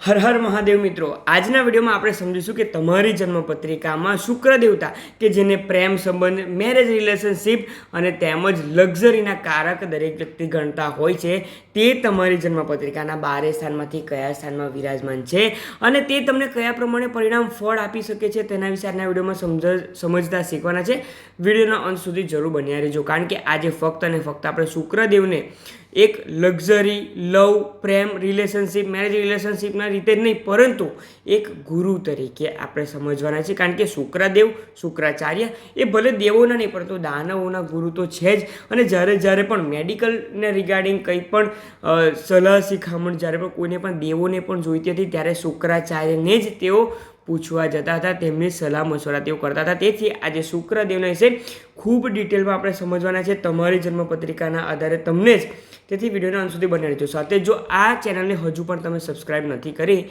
હર હર મહાદેવ મિત્રો, આજના વિડીયોમાં આપણે સમજીશું કે તમારી જન્મપત્રિકામાં શુક્ર દેવતા કે જેને પ્રેમ સંબંધ, મેરેજ રિલેશનશિપ અને તેમજ લક્ઝરીના કારક દરેક વ્યક્તિ ગણતા હોય છે, તે તમારી જન્મપત્રિકાના 12 સ્થાનમાંથી કયા સ્થાનમાં વિરાજમાન છે અને તે તમને કયા પ્રમાણે પરિણામ ફળ આપી શકે છે તેના વિશે આજના વિડીયોમાં સમજતા શીખવાના છે। વિડીયોના અંત સુધી જરૂર બન્યા રહેજો, કારણ કે આજે ફક્ત અને ફક્ત આપણે શુક્રદેવને એક લક્ઝરી, લવ, પ્રેમ, રિલેશનશિપ, મેરેજ રિલેશનશિપના રીતે જ નહીં, પરંતુ એક ગુરુ તરીકે આપણે સમજવાના છે। કારણ કે શુક્રદેવ, શુક્રાચાર્ય એ ભલે દેવોના નહીં પરંતુ દાનવોના ગુરુ તો છે જ। અને જ્યારે પણ મેડિકલને રિગાર્ડિંગ કંઈ પણ સલાહ શિખામણ જ્યારે પણ કોઈને પણ દેવોને પણ જોઈતી હતી ત્યારે શુક્રાચાર્યને જ તેઓ પૂછવા જતા હતા, તેમની સલાહ મશવરા તેઓ કરતા હતા। તેથી આજે શુક્રદેવના વિશે ખૂબ ડિટેલમાં આપણે સમજવાના છે તમારી જન્મપત્રિકાના આધારે તમને જ। તેથી વિડીયોના અંત સુધી બને રહેજો। સાથે જો આ ચેનલને હજુ પણ તમે સબસ્ક્રાઈબ નથી કરી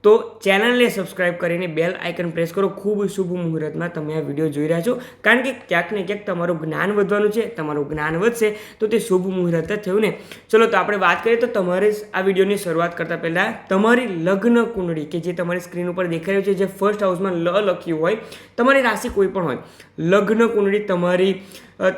તો ચેનલને સબસ્ક્રાઈબ કરીને બેલ આઇકન પ્રેસ કરો। ખૂબ શુભ મુહૂર્તમાં તમે આ વિડીયો જોઈ રહ્યા છો, કારણ કે ક્યાંક ને ક્યાંક તમારું જ્ઞાન વધવાનું છે। તમારું જ્ઞાન વધશે તો તે શુભ મુહૂર્ત જ થયું ને। ચલો તો આપણે વાત કરીએ તો તમારે આ વિડીયોની શરૂઆત કરતાં પહેલાં તમારી લગ્ન કુંડળી કે જે તમારી સ્ક્રીન ઉપર દેખાઈ રહ્યું છે, જે ફર્સ્ટ હાઉસમાં લ લખ્યું હોય, તમારી રાશિ કોઈ પણ હોય, લગ્ન કુંડળી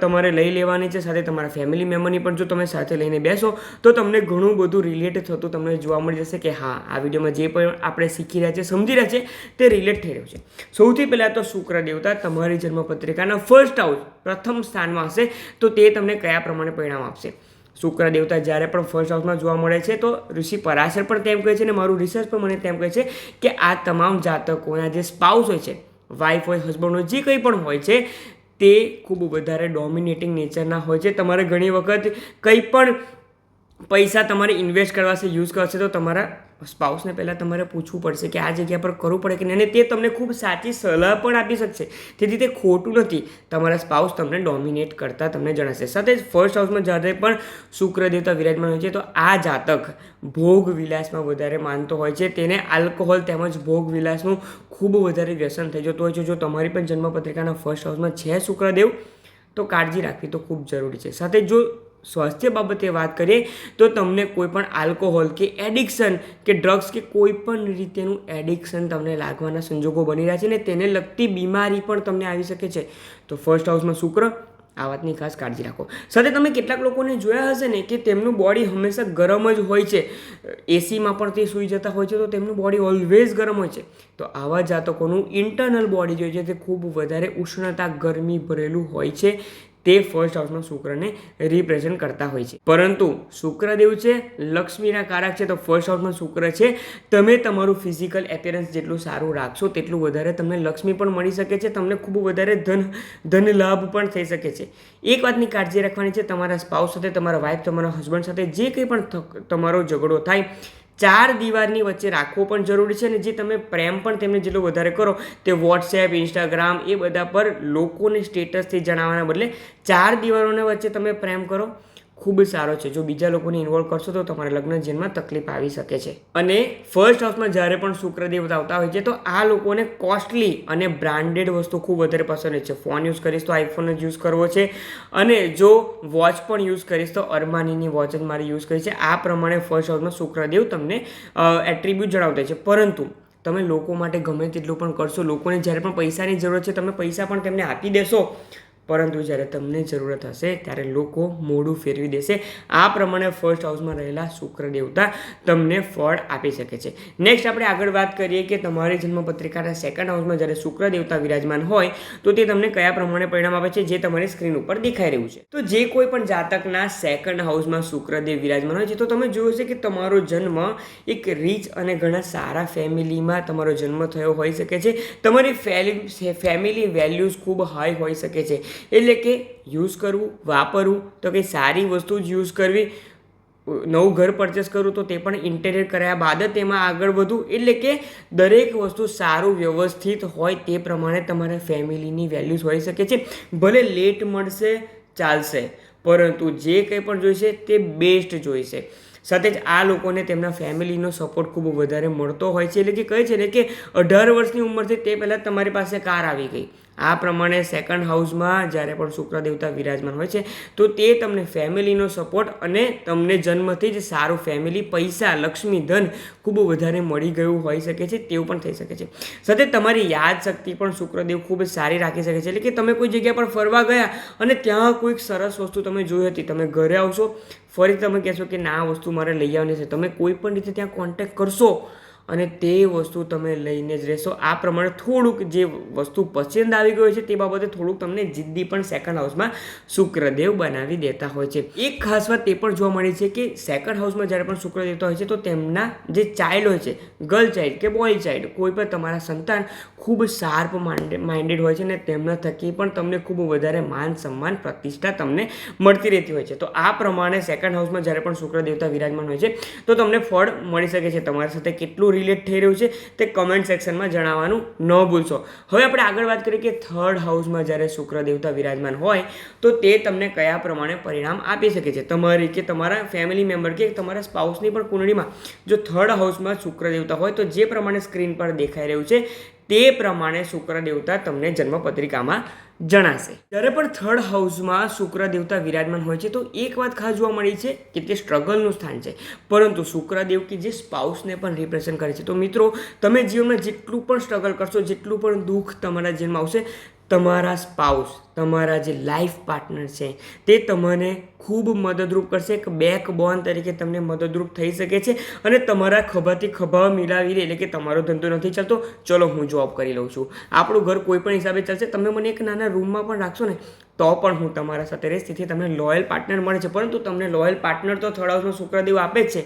તમારે લઈ લેવાની છે। સાથે તમારા ફેમિલી મેમ્બરની પણ જો તમે સાથે લઈને બેસો તો તમને ઘણું બધું રિલેટ થતું તમને જોવા મળી જશે કે હા, આ વિડીયોમાં જે પણ આપણે શીખી રહ્યા છે, સમજી રહ્યા છે, તે રિલેટ થઈ રહ્યું છે। સૌથી પહેલાં તો શુક્ર દેવતા તમારી જન્મપત્રિકાના ફર્સ્ટ હાઉસ પ્રથમ સ્થાનમાં હશે તો તે તમને કયા પ્રમાણે પરિણામ આપશે। શુક્ર દેવતા જ્યારે પણ ફર્સ્ટ હાઉસમાં જોવા મળે છે તો ઋષિ પરાશર પણ તેમ કહે છે અને મારું રિસર્ચ પણ મને તેમ કહે છે કે આ તમામ જાતકોના જે સ્પાઉસ હોય છે, વાઇફ હોય, હસબન્ડ હોય, જે કંઈ પણ હોય છે, તે ખૂબ વધારે ડોમિનેટિંગ નેચરના હોય છે। તમારે ઘણી વખત કંઈ પણ પૈસા તમારે ઇન્વેસ્ટ કરવા છે, યુઝ કરશે તો તમારા સ્પાઉસને પહેલાં તમારે પૂછવું પડશે કે આ જગ્યા પર કરવું પડે કે નહીં, અને તે તમને ખૂબ સાચી સલાહ પણ આપી શકશે। તેથી તે ખોટું નથી, તમારા સ્પાઉસ તમને ડોમિનેટ કરતા તમને જણાશે। સાથે જ ફર્સ્ટ હાઉસમાં જ્યારે પણ શુક્ર દેવતા વિરાજમાન હોય છે તો આ જાતક ભોગ વિલાસમાં વધારે માનતો હોય છે, તેને આલ્કોહોલ તેમજ ભોગ વિલાસનું ખૂબ વધારે વ્યસન થઈ જતું હોય છે। જો તમારી પણ જન્મપત્રિકાના ફર્સ્ટ હાઉસમાં છે શુક્રદેવ તો કાળજી રાખવી તો ખૂબ જરૂરી છે। સાથે જો સ્વાસ્થ્ય બાબતે વાત કરીએ તો તમને કોઈ પણ આલ્કોહોલ કે એડિક્શન કે ડ્રગ્સ કે કોઈ પણ રીતેનું એડિક્શન તમને લાગવાના સંજોગો બની રહ્યા છે ને તેને લગતી બીમારી પણ તમને આવી શકે છે, તો ફર્સ્ટ હાઉસમાં શુક્ર, આ વાતની ખાસ કાળજી રાખો। સાથે તમે કેટલાક લોકોને જોયા હશે ને કે તેમનું બોડી હંમેશા ગરમ જ હોય છે, એસીમાં પણ તે સૂઈ જતા હોય છે તો તેમનું બોડી ઓલવેઝ ગરમ હોય છે, તો આવા જાતકોનું ઇન્ટરનલ બોડી જે છે તે ખૂબ વધારે ઉષ્ણતા, ગરમી ભરેલું હોય છે। તે ફર્સ્ટ હાઉસમાં શુક્રને રિપ્રેઝન્ટ કરતા હોય છે। પરંતુ શુક્રદેવ છે લક્ષ્મીના કારક છે, તો ફર્સ્ટ હાઉસમાં શુક્ર છે, તમે તમારું ફિઝિકલ એપિયરન્સ જેટલું સારું રાખશો તેટલું વધારે તમને લક્ષ્મી પણ મળી શકે છે, તમને ખૂબ વધારે ધન લાભ પણ થઈ શકે છે। એક વાતની કાળજી રાખવાની છે, તમારા સ્પાઉસ સાથે, તમારા વાઇફ, તમારા હસબન્ડ સાથે જે કંઈ પણ તમારો ઝઘડો થાય, 4 દિવારની વચ્ચે રાખવો પણ જરૂરી છે। અને જે તમે પ્રેમ પણ તેમને જેટલો વધારે કરો તે વોટ્સએપ, ઇન્સ્ટાગ્રામ એ બધા પર લોકોને સ્ટેટસથી જણાવવાના બદલે 4 દિવારોના વચ્ચે તમે પ્રેમ કરો, ખૂબ સારો છે। જો બીજા લોકોને ઇન્વોલ્વ કરશો તો તમારા લગ્ન જીવનમાં તકલીફ આવી શકે છે। અને ફર્સ્ટ હાઉસમાં જ્યારે પણ શુક્રદેવ આવતા હોય છે તો આ લોકોને કોસ્ટલી અને બ્રાન્ડેડ વસ્તુ ખૂબ વધારે પસંદ છે। ફોન યુઝ કરીશ તો આઈફોન જ યુઝ કરવો છે, અને જો વોચ પણ યુઝ કરીશ તો અરમાનીની વોચ જ મારે યુઝ કરી છે। આ પ્રમાણે ફર્સ્ટ હાઉસમાં શુક્રદેવ તમને એટ્રીબ્યુટ જણાવતા છે। પરંતુ તમે લોકો માટે ગમે તેટલું પણ કરશો, લોકોને જ્યારે પણ પૈસાની જરૂરત છે તમે પૈસા પણ તેમને આપી દેશો, પરંતુ જ્યારે તમને જરૂરત હશે ત્યારે લોકો મોઢું ફેરવી દેશે। આ પ્રમાણે ફર્સ્ટ હાઉસમાં રહેલા શુક્ર દેવતા તમને ફળ આપી શકે છે। નેક્સ્ટ આપણે આગળ વાત કરીએ કે તમારી જન્મપત્રિકાના સેકન્ડ હાઉસમાં જ્યારે શુક્ર દેવતા વિરાજમાન હોય તો તે તમને કયા પ્રમાણે પરિણામ આપે છે, જે તમારી સ્ક્રીન ઉપર દેખાઈ રહ્યું છે। તો જે કોઈ પણ જાતકના સેકન્ડ હાઉસમાં શુક્રદેવ વિરાજમાન હોય છે તો તમે જોયું છે કે તમારો જન્મ એક રીચ અને ઘણા સારા ફેમિલીમાં તમારો જન્મ થયો હોઈ શકે છે। તમારી ફેમિલી વેલ્યુઝ ખૂબ હાઈ હોઈ શકે છે, એટલે કે યુઝ કરવું, વાપરવું તો કંઈ સારી વસ્તુ જ યુઝ કરવી, નવું ઘર પરચેસ કરવું તો તે પણ ઇન્ટેરિયર કર્યા બાદ જ તેમાં આગળ વધવું, એટલે કે દરેક વસ્તુ સારું વ્યવસ્થિત હોય તે પ્રમાણે તમારા ફેમિલીની વેલ્યુઝ હોઈ શકે છે। ભલે લેટ મળશે ચાલશે, પરંતુ જે કંઈ પણ જોઈશે તે બેસ્ટ જોઈશે। સાથે જ આ લોકોને તેમના ફેમિલીનો સપોર્ટ ખૂબ વધારે મળતો હોય છે, એટલે કે કહે છે ને કે 18 વર્ષની ઉંમરથી તે પહેલાં તમારી પાસે કાર આવી ગઈ, આ પ્રમાણે સેકન્ડ હાઉસમાં જ્યારે પણ શુક્ર દેવતા વિરાજમાન હોય છે તો તે તમને ફેમિલીનો સપોર્ટ અને તમને જન્મથી જ સારું ફેમિલી, પૈસા, લક્ષ્મી, ધન ખૂબ વધારે મળી ગયું હોઈ શકે છે, તેવું પણ થઈ શકે છે. સાથે તમારી યાદશક્તિ પણ શુક્રદેવ ખૂબ સારી રાખી શકે છે. એટલે કે તમે કોઈ જગ્યા પર ફરવા ગયા અને ત્યાં કોઈક સરસ વસ્તુ તમે જોઈ હતી, તમે ઘરે આવશો, ફરી તમે કહેશો કે ના આ વસ્તુ મારે લઈ આવવાની છે, તમે કોઈ પણ રીતે ત્યાં કોન્ટેક્ટ કરશો અને તે વસ્તુ તમે લઈને જ રહેશો. આ પ્રમાણે થોડુંક જે વસ્તુ પસંદ આવી ગઈ છે તે બાબતે થોડુંક તમને જિદ્દી પણ સેકન્ડ હાઉસમાં શુક્રદેવ બનાવી દેતા હોય છે. એક ખાસ વાત તે પણ જોવા મળી છે કે સેકન્ડ હાઉસમાં જ્યારે પણ શુક્ર દેવતા હોય છે તો તેમના જે ચાઇલ્ડ હોય છે, ગર્લ ચાઇલ્ડ કે બોય ચાઇલ્ડ, કોઈ પણ તમારા સંતાન ખૂબ શાર્પ માઇન્ડેડ હોય છે અને તેમના થકી પણ તમને ખૂબ વધારે માન, સન્માન, પ્રતિષ્ઠા તમને મળતી રહેતી હોય છે. તો આ પ્રમાણે સેકન્ડ હાઉસમાં જ્યારે પણ શુક્ર દેવતા વિરાજમાન હોય છે તો તમને ફળ મળી શકે છે. તમારી સાથે કેટલું રિલેટ થઈ રહ્યું છે તે કમેન્ટ સેક્શનમાં જણાવવાનું ન ભૂલશો. હવે આપણે આગળ વાત કરીએ કે થર્ડ હાઉસમાં જ્યારે શુક્ર દેવતા વિરાજમાન હોય તો તે તમને કયા પ્રમાણે પરિણામ આપી શકે છે. તમારી કે તમારા ફેમિલી મેમ્બર કે તમારા સ્પાઉસની પણ કુંડળીમાં જો થર્ડ હાઉસમાં શુક્ર દેવતા હોય તો જે પ્રમાણે સ્ક્રીન પર દેખાઈ રહ્યું છે તે પ્રમાણે શુક્ર દેવતા તમને જન્મપત્રિકામાં જણાશે. જ્યારે પણ થર્ડ હાઉસમાં શુક્ર દેવતા વિરાજમાન હોય છે તો એક વાત ખાસ જોવા મળી છે કે તે સ્ટ્રગલનું સ્થાન છે, પરંતુ શુક્રદેવ કે જે સ્પાઉસને પણ રિપ્રેઝન્ટ કરે છે. તો મિત્રો, તમે જીવનમાં જેટલું પણ સ્ટ્રગલ કરશો, જેટલું પણ દુઃખ તમારા જીવનમાં આવશે, તમારા સ્પાઉસ, તમારા જે લાઈફ પાર્ટનર છે તે તમને ખૂબ મદદરૂપ કરશે. એક બેકબોન તરીકે તમને મદદરૂપ થઈ શકે છે અને તમારા ખભાથી ખભા મિલાવી લે. એટલે કે તમારો ધંધો નથી ચાલતો, ચલો હું જોબ કરી લઉં છું, આપણું ઘર કોઈ પણ હિસાબે ચાલશે, તમે મને એક નાના રૂમમાં પણ રાખશો ને તો પણ હું તમારા સાથે રહીશ. તેથી તમને લોયલ પાર્ટનર મળે છે. પરંતુ તમને લોયલ પાર્ટનર તો થર્ડ હાઉસમાં શુક્રદેવ આપે જ છે,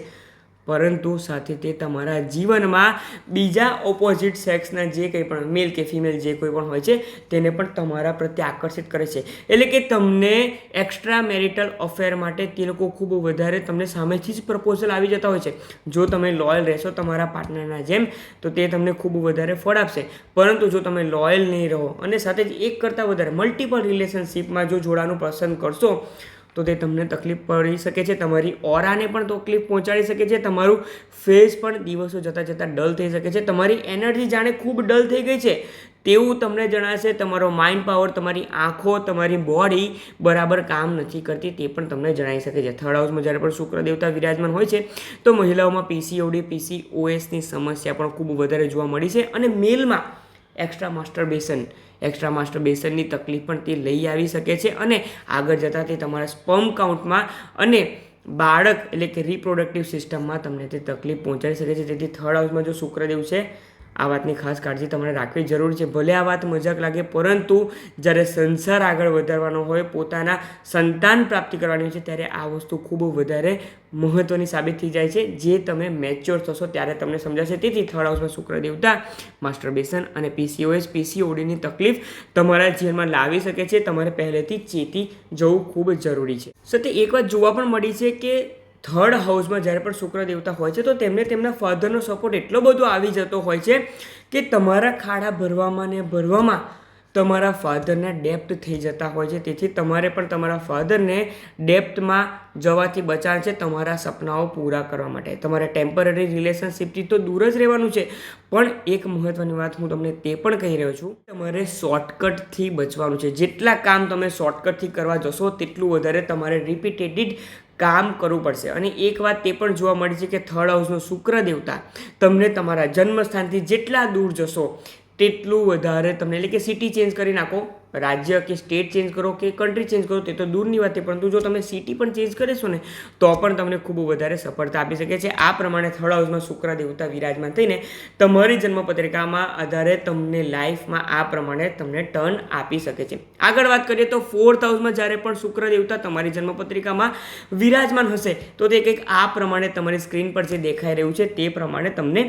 પરંતુ સાથે તે તમારા જીવનમાં બીજા ઓપોઝિટ સેક્સના જે કંઈ પણ મેલ કે ફિમેલ જે કોઈ પણ હોય છે તેને પણ તમારા પ્રત્યે આકર્ષિત કરે છે. એટલે કે તમને એક્સ્ટ્રા મેરિટલ અફેર માટે તે લોકો ખૂબ વધારે તમને સામેથી જ પ્રપોઝલ આવી જતા હોય છે. જો તમે લોયલ રહેશો તમારા પાર્ટનરના જેમ તો તે તમને ખૂબ વધારે ફળ આપશે. પરંતુ જો તમે લોયલ નહીં રહો અને સાથે જ એક કરતાં વધારે મલ્ટિપલ રિલેશનશિપમાં જો જોડાનું પસંદ કરશો તો તે તમને તકલીફ પડી શકે છે, તમારી ઓરાને પણ તકલીફ પહોંચાડી શકે છે, તમારું ફેસ પણ દિવસો જતાં જતાં ડલ થઈ શકે છે, તમારી એનર્જી જાણે ખૂબ ડલ થઈ ગઈ છે તેવું તમને જણાશે, તમારો માઇન્ડ પાવર, તમારી આંખો, તમારી બોડી બરાબર કામ નથી કરતી તે પણ તમને જણાવી શકે છે. થર્ડ હાઉસમાં જ્યારે પણ શુક્ર દેવતા વિરાજમાન હોય છે તો મહિલાઓમાં PCOD, PCOSની સમસ્યા પણ ખૂબ વધારે જોવા મળી છે અને મેલમાં એક્સ્ટ્રા માસ્ટરબેશનની તકલીફ પણ તે લઈ આવી શકે છે અને આગળ જતાં તે તમારા સ્પર્મ કાઉન્ટમાં અને બાળક એટલે કે રિપ્રોડક્ટિવ સિસ્ટમમાં તમને તે તકલીફ પહોંચાડી શકે છે. તેથી થર્ડ હાઉસમાં જો શુક્રદેવ છે આ વાતની ખાસ કાળજી તમારે રાખવી જરૂરી છે. ભલે આ વાત મજાક લાગે, પરંતુ જ્યારે સંસાર આગળ વધારવાનો હોય, પોતાના સંતાન પ્રાપ્તિ કરવાની હોય છે ત્યારે આ વસ્તુ ખૂબ વધારે મહત્ત્વની સાબિત થઈ જાય છે. જે તમે મેચ્યોર થશો ત્યારે તમને સમજાશે. તેથી થર્ડ હાઉસમાં શુક્ર દેવતા માસ્ટરબેશન અને PCOS, PCODની તકલીફ તમારા જીવનમાં લાવી શકે છે. તમારે પહેલેથી ચેતી જવું ખૂબ જરૂરી છે. સાથે એક વાત જોવા પણ મળી છે કે થર્ડ હાઉસમાં જ્યારે પણ શુક્ર દેવતા હોય છે તો તેમને તેમના ફાધરનો સપોર્ટ એટલો બધો આવી જતો હોય છે કે તમારા ખાડા ભરવામાં ને ભરવામાં તમારા ફાધરના ડેપ્થ થઈ જતા હોય છે. તેથી તમારે પણ તમારા ફાધરને ડેપ્થમાં જવાથી બચાવ છે તમારા સપનાઓ પૂરા કરવા માટે. તમારે ટેમ્પરરી રિલેશનશિપથી તો દૂર જ રહેવાનું છે, પણ એક મહત્ત્વની વાત હું તમને તે પણ કહી રહ્યો છું, તમારે શોર્ટકટથી બચવાનું છે. જેટલા કામ તમે શોર્ટકટથી કરવા જશો તેટલું વધારે તમારે રિપીટેડ કામ કરવું પડશે. અને એક વાત તે પણ જોવા મળી છે કે થર્ડ હાઉસનો શુક્ર દેવતા તમને તમારા જન્મસ્થાનથી જેટલા દૂર જશો તેટલું વધારે તમને, એટલે કે સિટી ચેન્જ કરી નાખો, રાજ્ય કે સ્ટેટ ચેન્જ કરો કે કન્ટ્રી ચેન્જ કરો તે તો દૂરની વાત છે, પરંતુ જો તમે સિટી પણ ચેન્જ કરીશો ને તો પણ તમને ખૂબ વધારે સફળતા આપી શકે છે. આ પ્રમાણે થર્ડ હાઉસમાં શુક્ર દેવતા વિરાજમાન થઈને તમારી જન્મપત્રિકામાં આધારે તમને લાઈફમાં આ પ્રમાણે તમને ટર્ન આપી શકે છે. આગળ વાત કરીએ તો ફોર્થ હાઉસમાં જ્યારે પણ શુક્ર દેવતા તમારી જન્મપત્રિકામાં વિરાજમાન હશે તો તે કંઈક આ પ્રમાણે તમારી સ્ક્રીન પર જે દેખાઈ રહ્યું છે તે પ્રમાણે તમને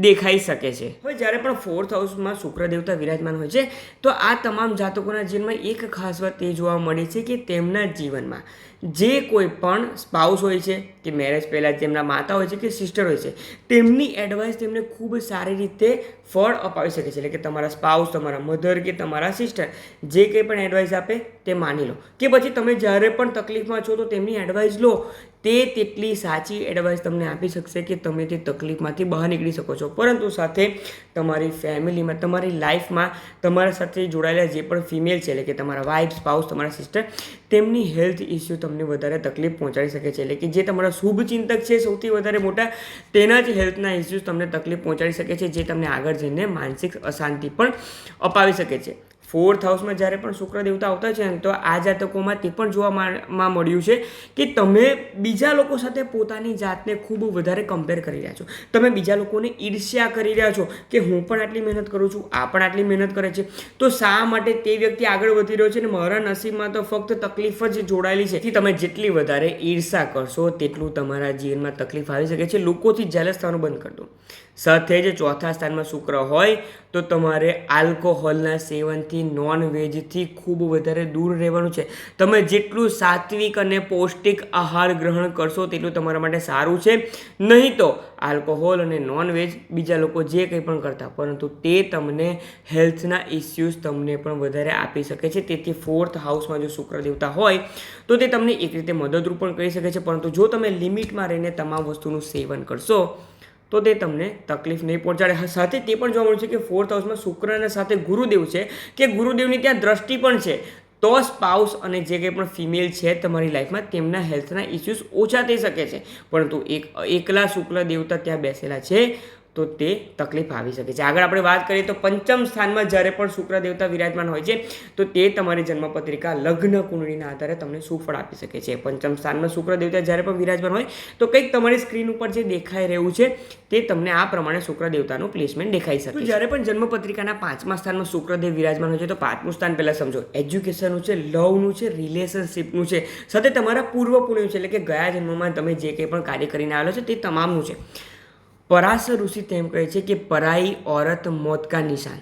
દેખાઈ શકે છે. હવે જ્યારે પણ ફોર્થ હાઉસમાં શુક્ર દેવતા વિરાજમાન હોય છે તો આ તમામ જાતકોના જીવનમાં એક ખાસ વાત એ જોવા મળે છે કે તેમના જીવનમાં જે કોઈ પણ સ્પાઉસ હોય છે કે મેરેજ પહેલાં જેમના માતા હોય છે કે સિસ્ટર હોય છે, તેમની એડવાઇસ તેમને ખૂબ સારી રીતે ફળ અપાવી શકે છે. એટલે કે તમારા સ્પાઉસ, તમારા મધર કે તમારા સિસ્ટર જે કંઈ પણ એડવાઇસ આપે તે માની લો, કે પછી તમે જ્યારે પણ તકલીફમાં છો તો તેમની એડવાઇસ લો. તે તેટલી સાચી એડવાઇસ તમને આપી શકશે કે તમે તે તકલીફમાંથી બહાર નીકળી શકો છો. પરંતુ સાથે તમારી ફેમિલીમાં, તમારી લાઈફમાં તમારા સાથે જોડાયેલા જે પણ ફિમેલ છે, એટલે કે તમારા વાઇફ, સ્પાઉસ, તમારા સિસ્ટર, તેમની હેલ્થ ઇસ્યુ તમને વધારે તકલીફ પહોંચાડી શકે છે. એટલે કે જે તમારા શુભચિંતક છે સૌથી વધારે મોટા, તેના જ હેલ્થના ઇસ્યુઝ તમને તકલીફ પહોંચાડી શકે છે, જે તમને આગળ જઈને માનસિક અશાંતિ પણ અપાવી શકે છે. 4th હાઉસમાં જ્યારે પણ શુક્ર દેવતા આવતા છે ને, તો આ જાતકોમાં તે પણ જોવામાં મળ્યું છે કે તમે બીજા લોકો સાથે પોતાની જાતને ખૂબ વધારે કમ્પેર કરી રહ્યા છો. તમે બીજા લોકોને ઈર્ષ્યા કરી રહ્યા છો કે હું પણ આટલી મહેનત કરું છું, આ પણ આટલી મહેનત કરે છે, તો શા માટે તે વ્યક્તિ આગળ વધી રહ્યો છે ને મારા નસીબમાં તો ફક્ત તકલીફ જ જોડાયેલી છે. તમે જેટલી વધારે ઈર્ષ્યા કરશો તેટલું તમારા જીવનમાં તકલીફ આવી શકે છે. લોકોથી જેલસ થવાનું બંધ કરી દો. સાથે જ 4થા સ્થાનમાં શુક્ર હોય તો તમારે આલ્કોહોલના સેવનથી, નોનવેજથી ખૂબ વધારે દૂર રહેવાનું છે. તમે જેટલું સાત્વિક અને પૌષ્ટિક આહાર ગ્રહણ કરશો તેટલું તમારા માટે સારું છે. નહીં તો આલ્કોહોલ અને નોનવેજ બીજા લોકો જે કંઈ પણ કરતા, પરંતુ તે તમને હેલ્થના ઇસ્યુઝ તમને પણ વધારે આપી શકે છે. તેથી 4th હાઉસમાં જો શુક્ર દેવતા હોય તો તે તમને એક રીતે મદદરૂપ પણ કરી શકે છે. પરંતુ જો તમે લિમિટમાં રહીને તમામ વસ્તુનું સેવન કરશો તો તે તમને તકલીફ નહીં પહોંચાડે. સાથે તે પણ જોવા મળ્યું છે કે 4th હાઉસમાં શુક્રના સાથે ગુરુદેવ છે, કે ગુરુદેવની ત્યાં દ્રષ્ટિ પણ છે. તો સ્પાઉસ અને જે કંઈ પણ ફિમેલ છે તમારી લાઈફમાં, તેમના હેલ્થના ઇસ્યુઝ ઓછા થઈ શકે છે. પરંતુ એકલા શુક્ર દેવતા ત્યાં બેસેલા છે તો તે તકલીફ આવી શકે છે. આગળ આપણે વાત કરીએ તો 5મ સ્થાનમાં જ્યારે પણ શુક્ર દેવતા વિરાજમાન હોય છે તો તે તમારી જન્મપત્રિકા લગ્ન કુંડળીના આધારે તમને સુફળ આપી શકે છે. 5મ સ્થાનમાં શુક્ર દેવતા જ્યારે પણ વિરાજમાન હોય તો કંઈક તમારી સ્ક્રીન ઉપર જે દેખાઈ રહ્યું છે તે તમને આ પ્રમાણે શુક્ર દેવતાનું પ્લેસમેન્ટ દેખાઈ શકે છે. જ્યારે પણ જન્મપત્રિકાના 5મા સ્થાનમાં શુક્રદેવ વિરાજમાન હોય છે તો 5મું સ્થાન પહેલાં સમજો, એજ્યુકેશનનું છે, લવનું છે, રિલેશનશિપનું છે, સાથે તમારા પૂર્વ પુણ્ય છે, એટલે કે ગયા જન્મમાં તમે જે કંઈ પણ કાર્ય કરીને આવેલો છે તે તમામનું છે. પરાશર ઋષિ તેમ કહે છે કે પરાઈ औरत मौत का निशान,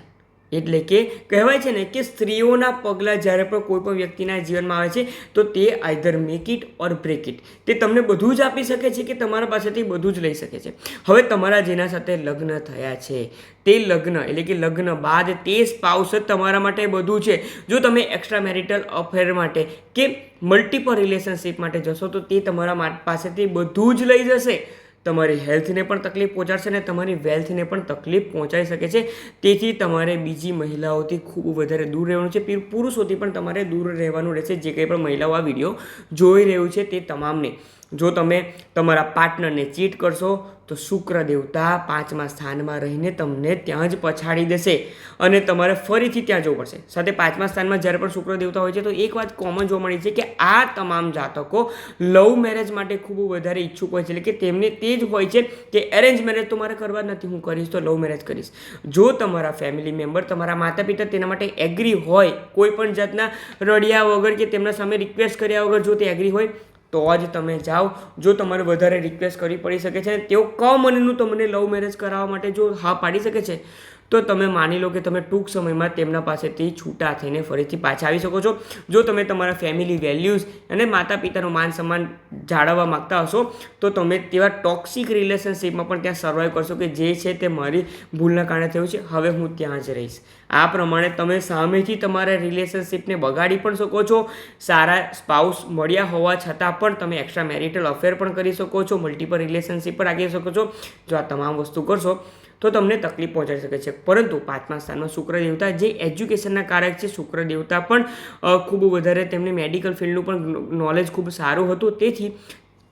એટલે કે કહેવાય છે ને કે સ્ત્રીઓના પગલાં જ્યારે પણ કોઈ પણ વ્યક્તિના જીવનમાં આવે છે તો તે either make it or break it. તે તમને બધું જ આપી શકે છે કે તમારા પાસેથી બધું જ લઈ શકે છે. હવે તમારા જેના સાથે લગ્ન થયા છે તે લગ્ન, એટલે કે લગ્ન બાદ તે સ્પાઉસ જ તમારા માટે બધું છે. જો તમે એક્સ્ટ્રા મેરિટલ અફેર માટે કે મલ્ટિપલ રિલેશનશિપ માટે જશો તો તે તમારા પાસેથી બધું જ લઈ જશે. તમારી હેલ્થને પણ તકલીફ પહોંચાડશે અને તમારી વેલ્થને પણ તકલીફ પહોંચાડી શકે છે. તેથી તમારે બીજી મહિલાઓથી ખૂબ વધારે દૂર રહેવાનું છે. પુરુષોથી પણ તમારે દૂર રહેવાનું રહેશે. જે કંઈ પણ મહિલાઓ આ વિડીયો જોઈ રહ્યું છે તે તમામને, જો તમે તમારા પાર્ટનરને ચીટ કરશો તો શુક્ર દેવતા 5મા સ્થાનમાં રહીને તમને ત્યાં જ પછાડી દેશે અને તમારે ફરીથી ત્યાં જવું પડશે. સાથે 5મા સ્થાનમાં જ્યારે પણ શુક્ર દેવતા હોય છે તો એક વાત કોમન જોવા મળી છે કે આ તમામ જાતકો લવ મેરેજ માટે ખૂબ વધારે ઈચ્છુક હોય છે. એટલે કે તેમને તે જ હોય છે કે એરેન્જ મેરેજ તો મારે કરવા નથી, હું કરીશ તો લવ મેરેજ કરીશ. જો તમારા ફેમિલી મેમ્બર, તમારા માતા પિતા તેના માટે એગ્રી હોય, કોઈ પણ જાતના રડ્યા વગર કે તેમના સામે રિક્વેસ્ટ કર્યા વગર જો તે એગ્રી હોય તો જ તમે જાઓ. જો તમારે વધારે રિક્વેસ્ટ કરવી પડી શકે છે, તેઓ કમનનું તમને લવ મેરેજ કરાવવા માટે જો હા પાડી શકે છે તો તમે માની લો કે તમે ટૂંક સમયમાં તેમના પાસેથી છૂટા થઈને ફરીથી પાછા આવી શકો છો. જો તમે તમારા ફેમિલી વેલ્યુઝ અને માતા પિતાનું માન સન્માન જાળવવા માગતા હશો તો તમે તેવા ટોક્સિક રિલેશનશિપમાં પણ ત્યાં સર્વાઈવ કરશો કે જે છે તે મારી ભૂલના કારણે થયું છે, હવે હું ત્યાં જ રહીશ. આ પ્રમાણે તમે સામેથી તમારા રિલેશનશિપને બગાડી પણ શકો છો. સારા સ્પાઉસ મળ્યા હોવા છતાં પણ તમે એક્સ્ટ્રા મેરિટલ અફેર પણ કરી શકો છો, મલ્ટિપલ રિલેશનશિપ પર આગળ શકો છો. જો આ તમામ વસ્તુ કરશો તો તમને તકલીફ પહોંચાડી શકે છે. પરંતુ 5મા સ્થાનમાં શુક્ર દેવતા જે એજ્યુકેશનના કારક છે, શુક્ર દેવતા પણ ખૂબ વધારે તેમને મેડિકલ ફિલ્ડનું પણ નોલેજ ખૂબ સારું હતું. તેથી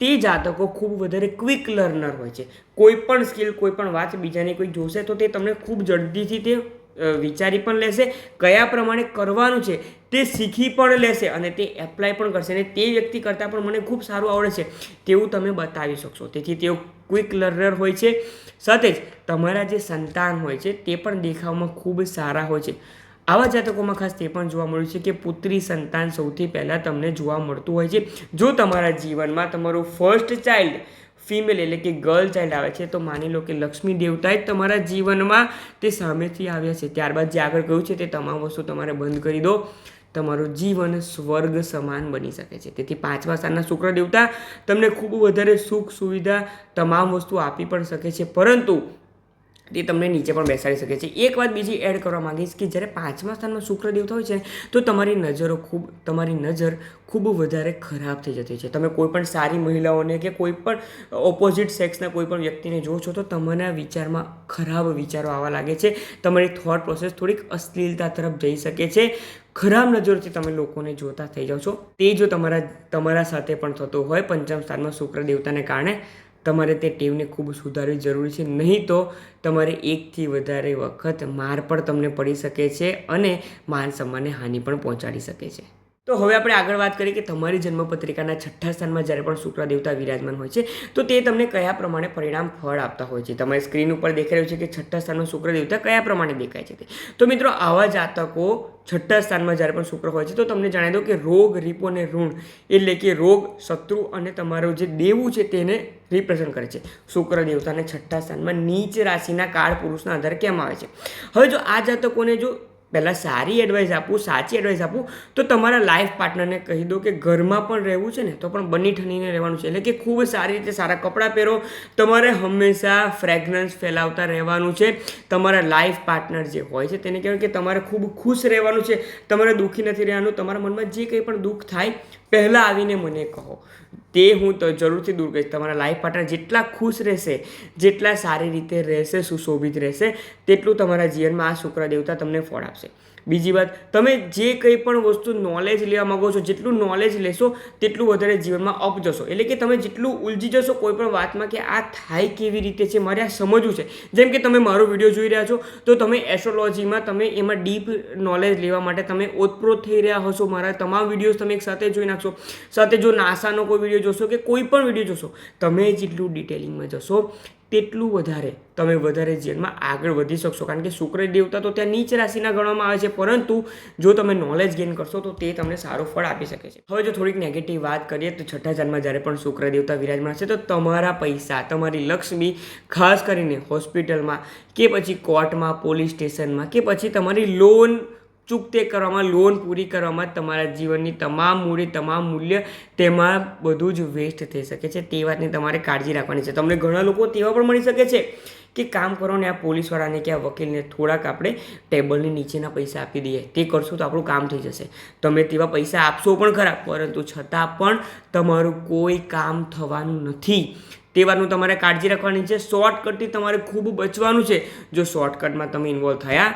તે જાતકો ખૂબ વધારે ક્વિક લર્નર હોય છે. કોઈ પણ સ્કિલ, કોઈ પણ વાત બીજાને કોઈ જોશે તો તે તમને ખૂબ જલ્દીથી તે વિચારી પણ લેશે, કયા પ્રમાણે કરવાનું છે તે શીખી પણ લેશે અને તે એપ્લાય પણ કરશે અને તે વ્યક્તિ કરતાં પણ મને ખૂબ સારું આવડે છે તેવું તમે બતાવી શકશો. તેથી તેઓ ક્વિક લર્નર હોય છે. સાથે જ તમારા જે સંતાન હોય છે તે પણ દેખાવમાં ખૂબ સારા હોય છે. આવા જાતકોમાં ખાસ તે પણ જોવા મળ્યું છે કે પુત્રી સંતાન સૌથી પહેલાં તમને જોવા મળતું હોય છે. જો તમારા જીવનમાં તમારું ફર્સ્ટ ચાઇલ્ડ ફિમેલ એટલે કે ગર્લ ચાઇલ્ડ આવે છે તો માની લો કે લક્ષ્મી દેવતા જ તમારા જીવનમાં તે સામેથી આવ્યા છે. ત્યારબાદ જે આગળ કહ્યું છે તે તમામ વસ્તુ તમારે બંધ કરી દો. તમારું જીવન સ્વર્ગ સમાન બની શકે છે. તેથી 5મા સ્થાનના શુક્ર દેવતા તમને ખૂબ વધારે સુખ સુવિધા તમામ વસ્તુ આપી પણ શકે છે, પરંતુ તે તમને નીચે પણ બેસાડી શકે છે. એક વાત બીજી એડ કરવા માંગીશ કે જ્યારે 5મા સ્થાનમાં શુક્ર દેવતા હોય છે તો તમારી નજર ખૂબ વધારે ખરાબ થઈ જતી છે. તમે કોઈ પણ સારી મહિલાઓને કે કોઈ પણ ઓપોઝિટ સેક્સના કોઈ પણ વ્યક્તિને જો છો તો તમારા વિચારમાં ખરાબ વિચારો આવવા લાગે છે. તમારી થોટ પ્રોસેસ થોડીક અશ્લીલતા તરફ જઈ શકે છે. ખરાબ નજરથી તમે લોકોને જોતા થઈ જાઓ છો. તે જો તમારા સાથે પણ થતો હોય 5મ સ્થાનમાં શુક્ર દેવતાને કારણે, તમારે તે ટેવને ખૂબ સુધારવી જરૂરી છે. નહીં તો તમારે 1થી વધારે વખત માર પણ તમને પડી શકે છે અને માન સન્માનને હાનિ પણ પહોંચાડી શકે છે. તો હવે આપણે આગળ વાત કરીએ કે તમારી જન્મપત્રિકાના 6ઠ્ઠા સ્થાનમાં જ્યારે પણ શુક્ર દેવતા વિરાજમાન હોય છે તો તે તમને કયા પ્રમાણે પરિણામ ફળ આપતા હોય છે. તમારી સ્ક્રીન ઉપર દેખાઈ રહ્યું છે કે 6ઠ્ઠા સ્થાનમાં શુક્ર દેવતા કયા પ્રમાણે દેખાય છે તે. તો મિત્રો, આવા જાતકો 6ઠ્ઠા સ્થાનમાં જ્યારે પણ શુક્ર હોય છે તો તમને જણાવી દો કે રોગ, રીપો અને ઋણ એટલે કે રોગ, શત્રુ અને તમારું જે દેવું છે તેને રિપ્રેઝન્ટ કરે છે. શુક્ર દેવતાને 6ઠ્ઠા સ્થાનમાં નીચ રાશિના કાળ પુરુષના આધારે કેમ આવે છે. હવે જો આ જાતકોને જો પહેલાં સાચી એડવાઇસ આપું તો તમારા લાઈફ પાર્ટનરને કહી દો કે ઘરમાં પણ રહેવું છે ને તો પણ બની ઠનીને રહેવાનું છે. એટલે કે ખૂબ સારી રીતે સારા કપડાં પહેરો. તમારે હંમેશા ફ્રેગ્રન્સ ફેલાવતા રહેવાનું છે. તમારા લાઈફ પાર્ટનર જે હોય છે તેને કહેવાય કે તમારે ખૂબ ખુશ રહેવાનું છે. તમારે દુઃખી નથી રહેવાનું. તમારા મનમાં જે કંઈ પણ દુઃખ થાય પહેલાં આવીને મને કહો, તે હું તો જરૂરથી દૂર કરીશ. તમારા લાઈફ પાર્ટનર જેટલા ખુશ રહેશે, જેટલા સારી રીતે રહેશે, સુશોભિત રહેશે, તેટલું તમારા જીવનમાં આ શુક્ર દેવતા તમને ફળ આપશે. બીજી વાત, તમે જે કંઈ પણ વસ્તુ નોલેજ લેવા માગો છો, જેટલું નોલેજ લેશો તેટલું વધારે જીવનમાં અપ જશો. એટલે કે તમે જેટલું ઉલજી જશો કોઈ પણ વાતમાં કે આ થાય કેવી રીતે છે, મારે આ સમજવું છે. જેમ કે તમે મારો વિડીયો જોઈ રહ્યા છો તો તમે એસ્ટ્રોલોજીમાં તમે એમાં ડીપ નોલેજ લેવા માટે તમે ઓતપ્રોત થઈ રહ્યા હશો. મારા તમામ વિડીયોઝ તમે એક સાથે જોઈ નાખશો. સાથે જો નાસાનો કોઈ વિડીયો જોશો કે કોઈ પણ વિડીયો જોશો, તમે જેટલું ડિટેલિંગમાં જશો તેટલું તમે વધારે જીવનમાં આગળ વધી શકશો. કારણ કે શુક્ર દેવતા તો ત્યાં નીચ રાશિના ગણવામાં આવે છે, પરંતુ જો તમે નોલેજ ગેઇન કરશો તો તે તમને સારું ફળ આપી શકે છે. હવે જો થોડીક નેગેટિવ વાત કરીએ તો 6ઠ્ઠા સ્થાનમાં જ્યારે પણ શુક્ર દેવતા વિરાજમાન છે તો તમારા પૈસા, તમારી લક્ષ્મી ખાસ કરીને હોસ્પિટલમાં કે પછી કોર્ટમાં, પોલીસ સ્ટેશનમાં કે પછી તમારી લોન ચૂકતે કરવામાં, લોન પૂરી કરવામાં તમારા જીવનની તમામ મૂડી, તમામ મૂલ્ય તેમાં બધું જ વેસ્ટ થઈ શકે છે. તે વાતની તમારે કાળજી રાખવાની છે. તમને ઘણા લોકો તેવા પણ મળી શકે છે કે કામ કરો ને આ પોલીસવાળાને કે આ વકીલને થોડાક આપણે ટેબલની નીચેના પૈસા આપી દઈએ, તે કરશું તો આપણું કામ થઈ જશે. તમે તેવા પૈસા આપશો પણ ખરા, પરંતુ છતાં પણ તમારું કોઈ કામ થવાનું નથી. તે વાતનું તમારે કાળજી રાખવાની છે. શોર્ટકટથી તમારે ખૂબ બચવાનું છે. જો શોર્ટકટમાં તમે ઇન્વોલ્વ થયા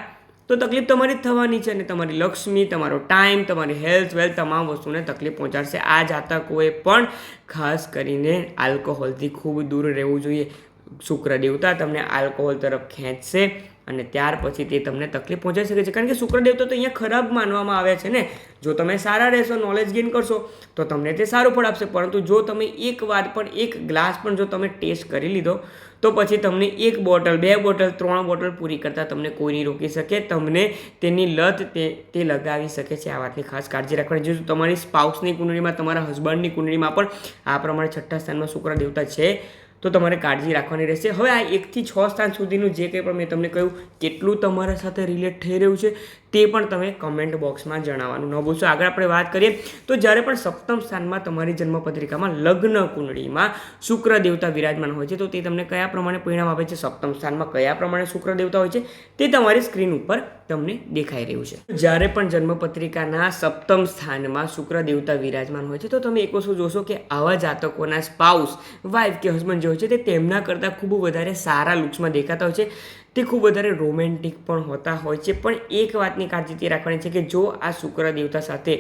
તો તકલીફ તમારી જ થવાની છે અને તમારી લક્ષ્મી, તમારો ટાઈમ, તમારી હેલ્થ, વેલ્થ તમામ વસ્તુને તકલીફ પહોંચાડશે. આ જાતકોએ પણ ખાસ કરીને આલ્કોહોલથી ખૂબ દૂર રહેવું જોઈએ. શુક્ર દેવતા તમને આલ્કોહોલ તરફ ખેંચશે અને ત્યાર પછી તે તમને તકલીફ પહોંચાડી શકે છે. કારણ કે શુક્ર દેવતા તો અહીંયા ખરાબ માનવામાં આવ્યા છે ને. જો તમે સારા રહેશો, નોલેજ ગેઇન કરશો તો તમને તે સારું ફળ આપશે. પરંતુ જો તમે એક વાર પણ એક ગ્લાસ પણ જો તમે ટેસ્ટ કરી લીધો તો પછી તમને 1 બોટલ, 2 બોટલ, 3 બોટલ પૂરી કરતાં તમને કોઈ નહીં રોકી શકે. તમને તેની લત તે લગાવી શકે છે. આ વાતની ખાસ કાળજી રાખવાની. જો તમારી સ્પાઉસની કુંડળીમાં, તમારા હસબન્ડની કુંડળીમાં પણ આ પ્રમાણે 6ઠ્ઠા સ્થાનમાં શુક્ર દેવતા છે તો તમારે કાળજી રાખવાની રહેશે. હવે આ 1 થી 6 સ્થાન સુધીનું જે કંઈ પણ મેં તમને કહ્યું, કેટલું તમારા સાથે રિલેટ થઈ રહ્યું છે તે પણ તમે કમેન્ટ બોક્સમાં જણાવવાનું ન ભૂલશો. આગળ આપણે વાત કરીએ તો જ્યારે પણ 7મ સ્થાનમાં તમારી જન્મપત્રિકામાં લગ્ન કુંડળીમાં શુક્ર દેવતા વિરાજમાન હોય છે તો તે તમને કયા પ્રમાણે પરિણામ આપે છે, 7મ સ્થાનમાં કયા પ્રમાણે શુક્ર દેવતા હોય છે તે તમારી સ્ક્રીન ઉપર તમને દેખાઈ રહ્યું છે. જ્યારે પણ જન્મપત્રિકાના 7મ સ્થાનમાં શુક્ર દેવતા વિરાજમાન હોય છે તો તમે એક વસ્તુ જોશો કે આવા જાતકોના સ્પાઉસ, વાઇફ કે હસબન્ડ જે હોય છે તે તેમના કરતાં ખૂબ વધારે સારા લુક્સમાં દેખાતા હોય છે. તે ખૂબ વધારે રોમેન્ટિક પણ હોતા હોય છે. પણ એક વાતની કાળજી તે રાખવાની છે કે જો આ શુક્ર દેવતા સાથે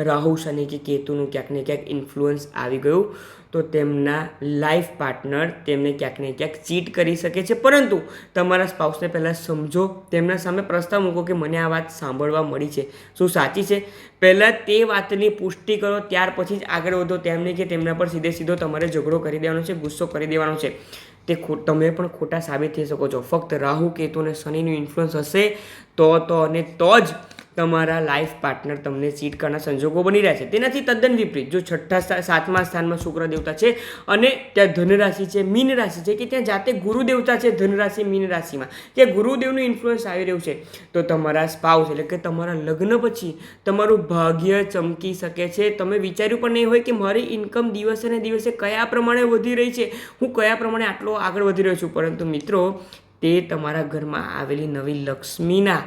રાહુ, શનિ કે કેતુનું ક્યાંક ને ક્યાંક ઇન્ફ્લુઅન્સ આવી ગયું તો તેમના લાઈફ પાર્ટનર તેમને ક્યાંક ને ક્યાંક ચીટ કરી શકે છે. પરંતુ તમારા સ્પાઉસને પહેલાં સમજો, તેમના સામે પ્રસ્તાવ મૂકો કે મને આ વાત સાંભળવા મળી છે, શું સાચી છે? પહેલાં તે વાતની પુષ્ટિ કરો, ત્યાર પછી જ આગળ વધો. તેમને કે તેમના પર સીધો તમારે ઝઘડો કરી દેવાનો છે, ગુસ્સો કરી દેવાનો છે. તમે પણ ખોટા સાબિત થઈ શકો છો. ફક્ત રાહુ, કેતુ અને શનિનું ઇન્ફ્લુઅન્સ હશે તો જ તમારા લાઈફ પાર્ટનર તમને ચીટ કરવાના સંજોગો બની રહ્યા છે. તેનાથી તદ્દન વિપરીત જો છઠ્ઠા સાતમા સ્થાનમાં શુક્ર દેવતા છે અને ત્યાં ધનરાશિ છે, મીન રાશિ છે, કે ત્યાં જાતે ગુરુ દેવતા છે ધનરાશિ મીન રાશિમાં, કે ગુરુદેવનું ઇન્ફ્લુઅન્સ આવી રહ્યું છે, તો તમારા સ્પાઉસ એટલે કે તમારા લગ્ન પછી તમારું ભાગ્ય ચમકી શકે છે. તમે વિચાર્યું પણ નહીં હોય કે મારી ઇન્કમ દિવસે ને દિવસે કયા પ્રમાણે વધી રહી છે, હું કયા પ્રમાણે આટલો આગળ વધી રહ્યો છું, પરંતુ મિત્રો તે તમારા ઘરમાં આવેલી નવી લક્ષ્મીના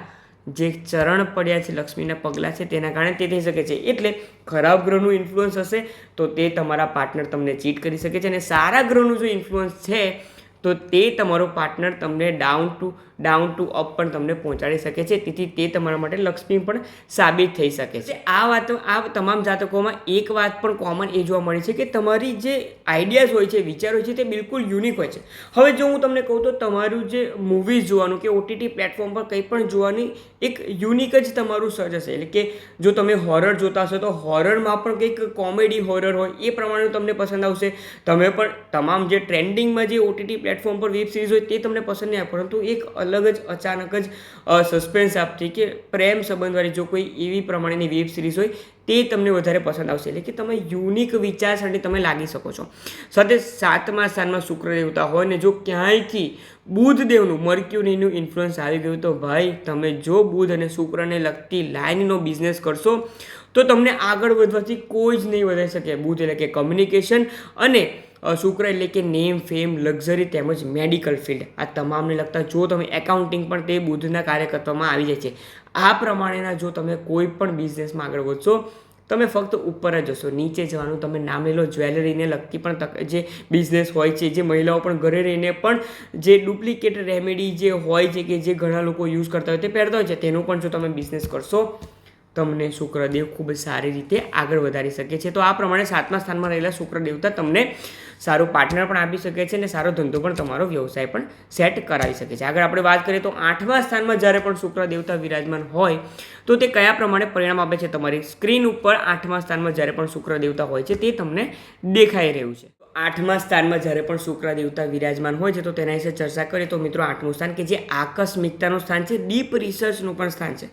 જે ચરણ પડ્યા છે, લક્ષ્મીના પગલાં છે, તેના કારણે તે થઈ શકે છે. એટલે ખરાબ ગ્રહનું ઇન્ફ્લુઅન્સ હશે તો તે તમારા પાર્ટનર તમને ચીટ કરી શકે છે, અને સારા ગ્રહનું જો ઇન્ફ્લુઅન્સ છે તો તે તમારો પાર્ટનર તમને ડાઉન ટુ અપ પણ તમને પહોંચાડી શકે છે. તેથી તે તમારા માટે લક્ષ્મી પણ સાબિત થઈ શકે છે. આ તમામ જાતકોમાં એક વાત પણ કોમન એ જોવા મળે છે કે તમારી જે આઈડિયાઝ હોય છે, વિચારો છે, તે બિલકુલ યુનિક હોય છે. હવે જો હું તમને કહું તો તમારું જે મૂવીઝ જોવાનું કે OTT પ્લેટફોર્મ પર કંઈ પણ જોવાની એક યુનિક જ તમારું સર્ચ હશે. એટલે કે જો તમે હોરર જોતા હશો તો હોરરમાં પણ કંઈક કોમેડી હોરર હોય એ પ્રમાણે તમને પસંદ આવશે. તમે પણ તમામ જે ટ્રેન્ડિંગમાં જે OTT પ્લેટફોર્મ પર વેબ સિરીઝ હોય તે તમને પસંદ નહીં આવે, પરંતુ એક અલગ જ અચાનક જ સસ્પેન્સ આપતી કે પ્રેમ સંબંધવાળી જો કોઈ એવી પ્રમાણેની વેબ સિરીઝ હોય તે તમને વધારે પસંદ આવશે. એટલે કે તમે યુનિક વિચારસરણી તમે લાગી શકો છો. સાથે સાતમા સ્થાનમાં શુક્ર દેવતા હોય ને જો ક્યાંયથી બુધદેવનું મર્ક્યુરીનું ઇન્ફ્લુઅન્સ આવી ગયું તો ભાઈ તમે જો બુધ અને શુક્રને લગતી લાઇનનો બિઝનેસ કરશો તો તમને આગળ વધવાથી કોઈ જ નહીં વધારી શકે. બુધ એટલે કે કમ્યુનિકેશન અને શુક્ર એટલે કે નેમ, ફેમ, લક્ઝરી તેમજ મેડિકલ ફિલ્ડ, આ તમામને લગતા જો તમે એકાઉન્ટિંગ પણ તે બુધના કાર્યકર્તામાં આવી જાય છે. આ પ્રમાણેના જો તમે કોઈ પણ બિઝનેસમાં આગળ વધશો, તમે ફક્ત ઉપર જ જશો, નીચે જવાનું તમે નામ લો. જ્વેલરીને લગતી પણ જે બિઝનેસ હોય છે, જે મહિલાઓ પણ ઘરે રહીને પણ જે ડુપ્લિકેટ રેમેડી જે હોય છે કે જે ઘણા લોકો યુઝ કરતા હોય તે પહેરતા હોય છે, તેનો પણ જો તમે બિઝનેસ કરશો તમને શુક્રદેવ ખૂબ જ સારી રીતે આગળ વધારી શકે છે. તો આ પ્રમાણે સાતમા સ્થાનમાં રહેલા શુક્ર દેવતા તમને સારું પાર્ટનર પણ આપી શકે છે અને સારો ધંધો પણ તમારો વ્યવસાય પણ સેટ કરાવી શકે છે. આગળ આપણે વાત કરીએ તો આઠમા સ્થાનમાં જ્યારે પણ શુક્ર દેવતા વિરાજમાન હોય તો તે કયા પ્રમાણે પરિણામ આપે છે. તમારી સ્ક્રીન ઉપર આઠમા સ્થાનમાં જ્યારે પણ શુક્ર દેવતા હોય છે તે તમને દેખાઈ રહ્યું છે. આઠમા સ્થાનમાં જ્યારે પણ શુક્ર દેવતા વિરાજમાન હોય છે તો તેના વિશે ચર્ચા કરીએ તો મિત્રો આઠમું સ્થાન કે જે આકસ્મિકતાનું સ્થાન છે, ડીપ રિસર્ચનું પણ સ્થાન છે.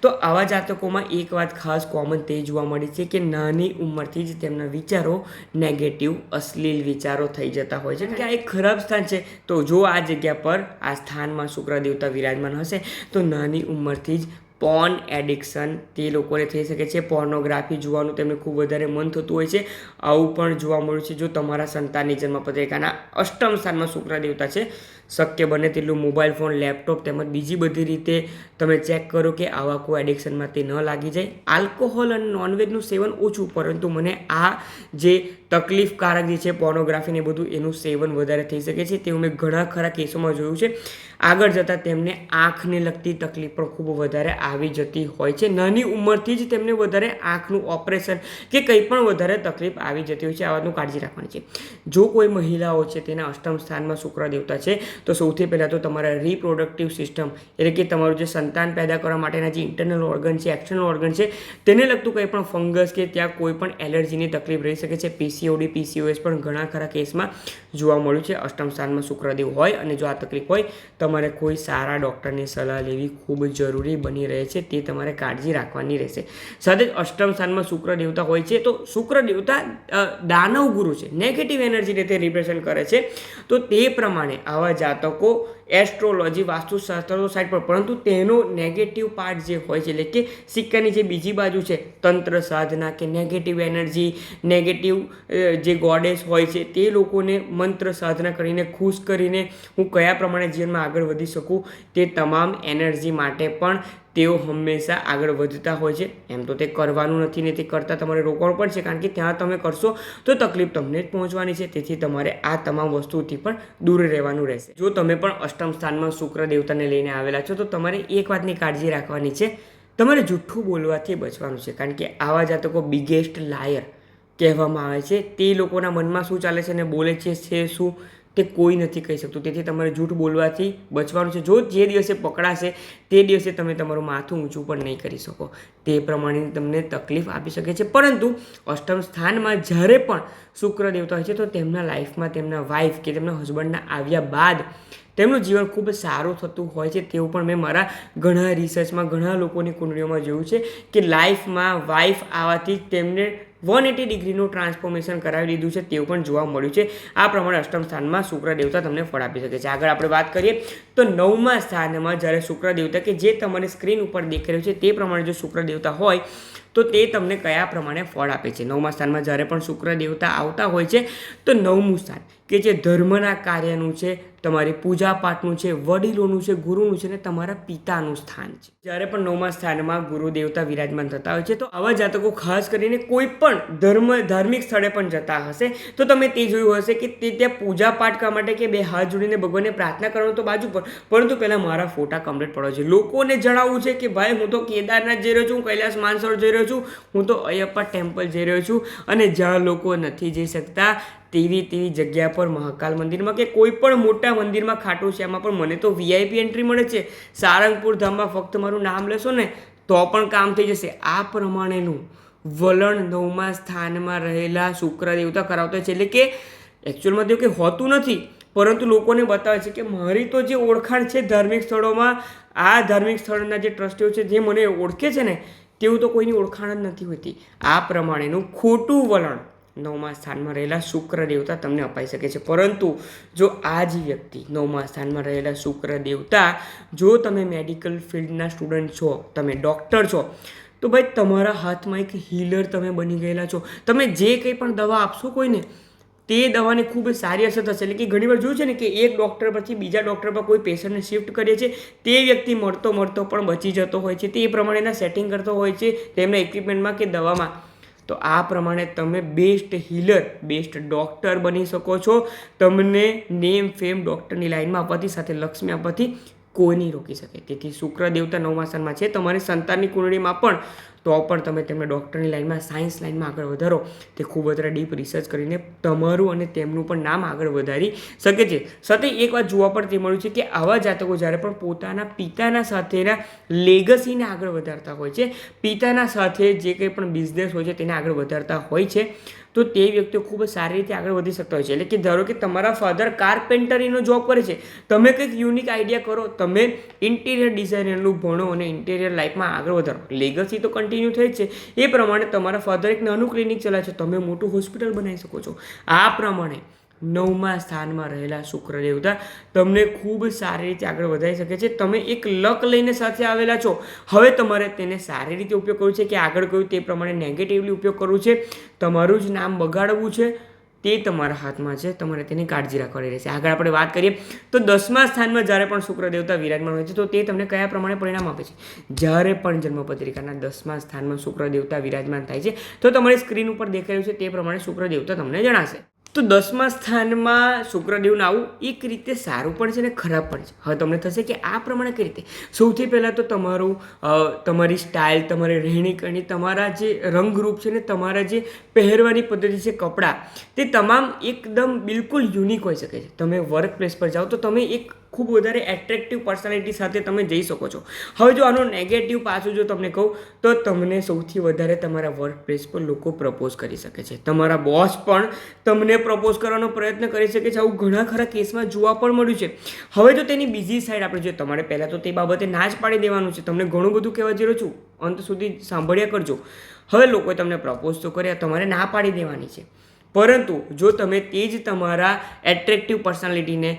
તો આવા જાતકોમાં એક વાત ખાસ કોમન તે જોવા મળી છે કે નાની ઉંમરથી જ તેમના વિચારો નેગેટિવ, અશ્લીલ વિચારો થઈ જતા હોય છે કે આ એક ખરાબ સ્થાન છે. તો જો આ જગ્યા પર આ સ્થાનમાં શુક્ર દેવતા વિરાજમાન હશે તો નાની ઉંમરથી જ પોર્ન એડિક્શન તે લોકોને થઈ શકે છે. પોર્નોગ્રાફી જોવાનું તેમને ખૂબ વધારે મન થતું હોય છે. આવું પણ જોવા મળ્યું છે જો તમારા સંતાનની જન્મપત્રિકાના અષ્ટમ સ્થાનમાં શુક્ર દેવતા છે. શક્ય બને તેટલું મોબાઈલ ફોન, લેપટોપ તેમજ બીજી બધી રીતે તમે ચેક કરો કે આવા કોઈ એડિક્શનમાં તે ન લાગી જાય. આલ્કોહોલ અને નોનવેજનું સેવન ઓછું, પરંતુ મને આ જે તકલીફકારક જે છે પોર્નોગ્રાફી ને બધું એનું સેવન વધારે થઈ શકે છે. તે મેં ઘણા ખરા કેસોમાં જોયું છે. આગળ જતાં તેમને આંખને લગતી તકલીફ પણ ખૂબ વધારે આવી જતી હોય છે. નાની ઉંમરથી જ તેમને વધારે આંખનું ઓપરેશન કે કંઈ પણ વધારે તકલીફ આવી જતી હોય છે. આ વાતનું કાળજી રાખવાની છે. જો કોઈ મહિલાઓ છે તેના અષ્ટમ સ્થાનમાં શુક્ર દેવતા છે તો સૌથી પહેલાં તો તમારા રિપ્રોડક્ટિવ સિસ્ટમ એટલે કે તમારું જે સંતાન પેદા કરવા માટેના જે ઇન્ટરનલ ઓર્ગન છે, એક્સટર્નલ ઓર્ગન છે, તેને લગતું કંઈ પણ ફંગસ કે ત્યાં કોઈ પણ એલર્જીની તકલીફ રહી શકે છે. PCOD, PCOS પણ ઘણા ખરા કેસમાં જોવા મળ્યું છે. અષ્ટમ સ્થાનમાં શુક્રદેવ હોય અને જો આ તકલીફ હોય તમારે કોઈ સારા ડૉક્ટરની સલાહ લેવી ખૂબ જરૂરી બની રહે છે. તે તમારે કાળજી રાખવાની રહેશે. સાથે જ અષ્ટમ સ્થાનમાં શુક્ર દેવતા હોય છે તો શુક્ર દેવતા દાનવ ગુરુ છે, નેગેટિવ એનર્જીને તે રિપ્રેઝન્ટ કરે છે. તો તે પ્રમાણે આવા જાતકો એસ્ટ્રોલોજી, વાસ્તુશાસ્ત્ર તો સાઈડ પર, પરંતુ તેનો નેગેટિવ પાર્ટ જે હોય છે એટલે કે સિક્કાની જે બીજી બાજુ છે, તંત્ર સાધના કે નેગેટિવ એનર્જી, નેગેટિવ જે ગોડેસ હોય છે તે લોકોને મંત્ર સાધના કરીને ખુશ કરીને હું કયા પ્રમાણે જીવનમાં આગળ વધી શકું તે તમામ એનર્જી માટે પણ તેઓ હંમેશા આગળ વધતા હોય છે. એમ તો તે કરવાનું નથી ને તે કરતાં તમારે રોકવાનું પણ છે, કારણ કે ત્યાં તમે કરશો તો તકલીફ તમને જ પહોંચવાની છે. તેથી તમારે આ તમામ વસ્તુથી પણ દૂર રહેવાનું રહેશે. જો તમે પણ અષ્ટમ સ્થાનમાં શુક્ર દેવતાને લઈને આવેલા છો તો તમારે એક વાતની કાળજી રાખવાની છે, તમારે જૂઠું બોલવાથી બચવાનું છે. કારણ કે આવા જાતકો બિગેસ્ટ લાયર કહેવામાં આવે છે. તે લોકોના મનમાં શું ચાલે છે અને બોલે છે શું તે કોઈ નથી કહી શકતું. તેથી તમારે જૂઠ બોલવાથી બચવાનું છે. જો જે દિવસે પકડાશે તે દિવસે તમે તમારું માથું ઊંચું પણ નહીં કરી શકો. તે પ્રમાણે તમને તકલીફ આપી શકે છે. પરંતુ અષ્ટમ સ્થાનમાં જ્યારે પણ શુક્ર દેવતા હોય છે તો તેમના લાઈફમાં તેમના વાઈફ કે તેમના હસબન્ડના આવ્યા બાદ તેમનું જીવન ખૂબ સારું થતું હોય છે. તેવું પણ મેં મારા ઘણા રિસર્ચમાં ઘણા લોકોની કુંડળીઓમાં જોયું છે કે લાઈફમાં વાઈફ આવવાથી તેમને 180 ડિગ્રીનું ટ્રાન્સફોર્મેશન કરાવી દીધું છે, તેવું પણ જોવા મળ્યું છે. આ પ્રમાણે અષ્ટમ સ્થાનમાં શુક્ર દેવતા તમને ફળ આપી શકે છે. આગળ આપણે વાત કરીએ તો 9મા સ્થાનમાં જ્યારે શુક્ર દેવતા કે જે તમારી સ્ક્રીન ઉપર દેખાઈ રહ્યું છે તે પ્રમાણે જો શુક્ર દેવતા હોય તો તે તમને કયા પ્રમાણે ફળ આપે છે. 9મા સ્થાનમાં જ્યારે પણ શુક્ર દેવતા આવતા હોય છે તો 9મું સ્થાન કે જે ધર્મના કાર્યનું છે, તમારી પૂજા પાઠનું છે, વડીલોનું છે, ગુરુનું છે ને તમારા પિતાનું સ્થાન છે. જ્યારે પણ 9મા સ્થાનમાં ગુરુ દેવતા વિરાજમાન થતા હોય છે તો આવા જાતકો ખાસ કરીને કોઈ પણ ધાર્મિક સ્થળે પણ જતા હશે તો તમે તે જોયું હશે કે તે ત્યાં પૂજા પાઠ કરવા માટે કે બે હાથ જોડીને ભગવાનને પ્રાર્થના કરવાનું તો બાજુ પર, પરંતુ પહેલાં મારા ફોટા કમ્પ્લીટ પડવા છે. લોકોને જણાવવું છે કે ભાઈ હું તો કેદારનાથ જઈ રહ્યો છું, કૈલાસ માનસરોવર જઈ રહ્યો છું, હું તો અયપ્પા ટેમ્પલ જઈ રહ્યો છું. અને જ્યાં લોકો નથી જઈ શકતા તેવી જગ્યા પર મહાકાલ મંદિરમાં કે કોઈ પણ મોટા મંદિરમાં ખાટું છે એમાં પણ મને તો VIP એન્ટ્રી મળે છે. સારંગપુર ધામમાં ફક્ત મારું નામ લેશો ને તો પણ કામ થઈ જશે. આ પ્રમાણેનું વલણ 9મા સ્થાનમાં રહેલા શુક્ર દેવતા કરાવતા છે. એટલે કે એકચ્યુઅલમાં તેવું કંઈ હોતું નથી, પરંતુ લોકોને બતાવે છે કે મારી તો જે ઓળખાણ છે ધાર્મિક સ્થળોમાં, આ ધાર્મિક સ્થળોના જે ટ્રસ્ટીઓ છે જે મને ઓળખે છે ને તેવું તો કોઈની ઓળખાણ જ નથી હોતી. આ પ્રમાણેનું ખોટું વલણ 9મા સ્થાનમાં રહેલા શુક્ર દેવતા તમને અપાઈ શકે છે. પરંતુ જો આ જ વ્યક્તિ 9મા સ્થાનમાં રહેલા શુક્ર દેવતા, જો તમે મેડિકલ ફિલ્ડના સ્ટુડન્ટ છો, તમે ડૉક્ટર છો, તો ભાઈ તમારા હાથમાં એક હીલર તમે બની ગયેલા છો. તમે જે કંઈ પણ દવા આપશો કોઈને તે દવાની ખૂબ સારી અસર થશે. એટલે કે ઘણીવાર જોયું છે ને કે એક ડૉક્ટર પછી બીજા ડૉક્ટર પર કોઈ પેશન્ટને શિફ્ટ કરીએ છીએ, તે વ્યક્તિ મળતો પણ બચી જતો હોય છે. તે પ્રમાણેના સેટિંગ કરતો હોય છે તેમના ઇક્વિપમેન્ટમાં કે દવામાં. તો આ પ્રમાણે તમે બેસ્ટ હીલર, બેસ્ટ ડૉક્ટર બની શકો છો. તમને નેમ ફેમ ડૉક્ટરની લાઇનમાં આપવાથી સાથે લક્ષ્મી આપવાથી કોઈ નહીં રોકી શકે. તેથી શુક્ર દેવતા 9મા સ્થાનમાં છે. તમારી સંતાનની કુંડળીમાં પણ તો પણ તમે તેમને ડૉક્ટરની લાઇનમાં, સાયન્સ લાઇનમાં આગળ વધારો. તે ખૂબ વધારે ડીપ રિસર્ચ કરીને તમારું અને તેમનું પણ નામ આગળ વધારી શકે છે. સાથે એક વાત જોવા પણ તે મળ્યું છે કે આવા જાતકો જ્યારે પણ પોતાના પિતાના સાથેના લેગસીને આગળ વધારતા હોય છે, પિતાના સાથે જે કંઈ પણ બિઝનેસ હોય છે તેને આગળ વધારતા હોય છે, તો તે વ્યક્તિઓ ખૂબ સારી રીતે આગળ વધી શકતા હોય છે. એટલે કે ધારો કે તમારા ફાધર કાર્પેન્ટરીનો જોબ કરે છે, તમે કંઈક યુનિક આઈડિયા કરો, તમે ઇન્ટિરિયર ડિઝાઇનરનું ભણો અને ઇન્ટિરિયર લાઈફમાં આગળ વધારો. લેગસી તો કન્ટિન્યુ થઈ જ છે. એ પ્રમાણે તમારા ફાધર એક નાનું ક્લિનિક ચલાવે છે, તમે મોટું હોસ્પિટલ બનાવી શકો છો. આ પ્રમાણે 9મા સ્થાનમાં રહેલા શુક્ર દેવતા તમને ખૂબ સારી રીતે આગળ વધારી શકે છે. તમે એક લક લઈને સાથે આવેલા છો, હવે તમારે તેને સારી રીતે ઉપયોગ કરવો છે કે આગળ કહ્યું તે પ્રમાણે નેગેટિવલી ઉપયોગ કરવું છે, તમારું જ નામ બગાડવું છે, તે તમારા હાથમાં છે. તમારે તેની કાળજી રાખવાની રહેશે. આગળ આપણે વાત કરીએ તો 10મા સ્થાનમાં જ્યારે પણ શુક્ર દેવતા વિરાજમાન હોય છે તો તે તમને કયા પ્રમાણે પરિણામ આપે છે. જ્યારે પણ જન્મપત્રિકાના 10મા સ્થાનમાં શુક્ર દેવતા વિરાજમાન થાય છે તો તમારી સ્ક્રીન ઉપર દેખાઈ રહ્યું છે તે પ્રમાણે શુક્ર દેવતા તમને જણાશે. તો 10મા સ્થાનમાં શુક્રદેવનું આવું એક રીતે સારું પણ છે અને ખરાબ પણ છે. હવે તમને થશે કે આ પ્રમાણે કઈ રીતે? સૌથી પહેલાં તો તમારી સ્ટાઇલ, તમારી રહેણી કરણી, તમારા જે રંગરૂપ છે ને તમારા જે પહેરવાની પદ્ધતિ છે, કપડાં, તે તમામ એકદમ બિલકુલ યુનિક હોઈ શકે છે. તમે વર્ક પ્લેસ પર જાઓ તો તમે એક ખૂબ વધારે એટ્રેક્ટિવ પર્સનાલિટી સાથે તમે જઈ શકો છો. હવે જો આનો નેગેટિવ પાછું જો તમને કહું તો તમને સૌથી વધારે તમારા વર્ક પ્લેસ પર લોકો પ્રપોઝ કરી શકે છે. તમારા બોસ પણ તમને પ્રપોઝ કરવાનો પ્રયત્ન કરી શકે છે. આવું ઘણા ખરા કેસમાં જોવા પણ મળ્યું છે. હવે જો તેની બીજી સાઈડ આપણે જોઈએ, તમારે પહેલાં તો તે બાબતે ના જ પાડી દેવાનું છે. તમને ઘણું બધું કહેવા જઈ રહ્યો છું, અંત સુધી સાંભળ્યા કરજો. હવે લોકોએ તમને પ્રપોઝ તો કર્યા, તમારે ના પાડી દેવાની છે. પરંતુ જો તમે તે જ તમારા એટ્રેક્ટિવ પર્સનાલિટીને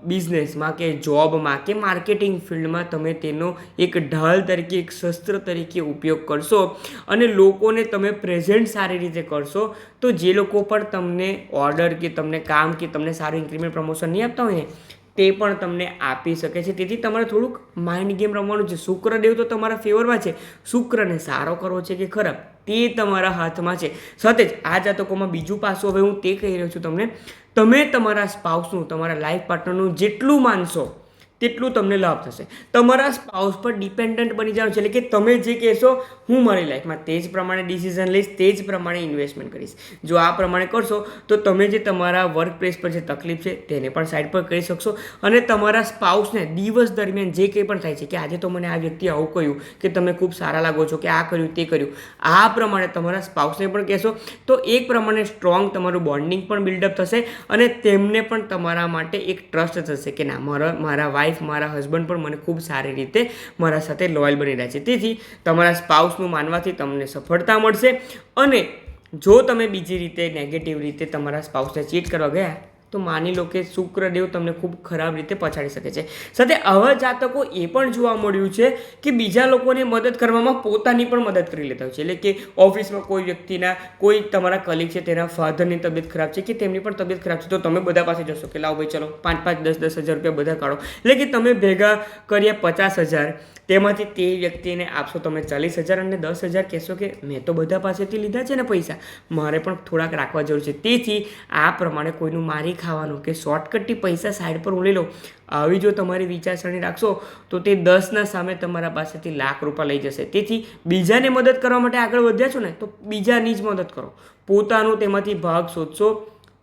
બિઝનેસમાં કે જોબમાં કે માર્કેટિંગ ફિલ્ડમાં તમે તેનો એક ઢાલ તરીકે, એક શસ્ત્ર તરીકે ઉપયોગ કરશો અને લોકોને તમે પ્રેઝન્ટ સારી રીતે કરશો, તો જે લોકો પણ તમને ઓર્ડર કે તમને કામ કે તમને સારું ઇન્ક્રીમેન્ટ પ્રમોશન નહીં આપતા હોય ને, તે પણ તમને આપી શકે છે. તેથી તમારે થોડુંક માઇન્ડ ગેમ રમવાનું છે. શુક્રદેવ તો તમારા ફેવરમાં છે, શુક્રને સારો કરવો છે કે ખરાબ તે તમારા હાથમાં છે. સાથે જ આ જાતકોમાં બીજું પાસું હવે હું તે કહી રહ્યો છું તમને, તમે તમારા સ્પાઉસનું, તમારા લાઈફ પાર્ટનરનું જેટલું માનશો તેટલું તમને લાભ થશે. તમારા સ્પાઉસ પર ડિપેન્ડન્ટ બની જાઓ છે, એટલે કે તમે જે કહેશો હું મારી લાઈફમાં તે જ પ્રમાણે ડિસિઝન લઈશ, તે જ પ્રમાણે ઇન્વેસ્ટમેન્ટ કરીશ. જો આ પ્રમાણે કરશો તો તમે જે તમારા વર્ક પ્લેસ પર જે તકલીફ છે તેને પણ સાઈડ પર કરી શકશો અને તમારા સ્પાઉસને દિવસ દરમિયાન જે કંઈ પણ થાય છે કે આજે તો મને આ વ્યક્તિ આવું કહ્યું કે તમે ખૂબ સારા લાગો છો, કે આ કર્યું તે કર્યું, આ પ્રમાણે તમારા સ્પાઉસને પણ કહેશો તો એક પ્રમાણે સ્ટ્રોંગ તમારું બોન્ડિંગ પણ બિલ્ડઅપ થશે અને તેમને પણ તમારા માટે એક ટ્રસ્ટ થશે કે ના મારા વાઈફ મારા હસબન્ડ પણ મને ખૂબ સારી રીતે મારા સાથે લોયલ બની રહ્યા છે. તેથી તમારા સ્પાઉસનું માનવાથી તમને સફળતા મળશે. અને જો તમે બીજી રીતે નેગેટિવ રીતે તમારા સ્પાઉસને ચીટ કરવા ગયા તો માની લો કે શુક્રદેવ તમને ખૂબ ખરાબ રીતે પછાડી શકે છે. સાથે આવા જાતકો એ પણ જોવા મળ્યું છે કે બીજા લોકોને મદદ કરવામાં પોતાની પણ મદદ કરી લેતા હોય છે. એટલે કે ઓફિસમાં કોઈ વ્યક્તિના કોઈ તમારા કલીગ છે તેના ફાધરની તબિયત ખરાબ છે કે તેમની પણ તબિયત ખરાબ છે તો તમે બધા પાસે જશો કે લાવો ભાઈ ચલો 5-5, 10-10 હજાર રૂપિયા બધા કાઢો. એટલે કે તમે ભેગા કરીએ 50,000, તેમાંથી તે વ્યક્તિને આપશો તમે 40,000 અને 10,000 કહેશો કે મેં તો બધા પાસેથી લીધા છે ને પૈસા, મારે પણ થોડાક રાખવા જરૂર છે. તેથી આ પ્રમાણે કોઈનું મારી ખાવાનું કે શોર્ટકટથી પૈસા સાઈડ પર ઉડી લો, આવી જો તમારી વિચારસરણી રાખશો તો તે 10ના સામે તમારા પાસેથી લાખ રૂપિયા લઈ જશે. તેથી બીજાને મદદ કરવા માટે આગળ વધ્યા છો ને તો બીજાની જ મદદ કરો, પોતાનું તેમાંથી ભાગ શોધશો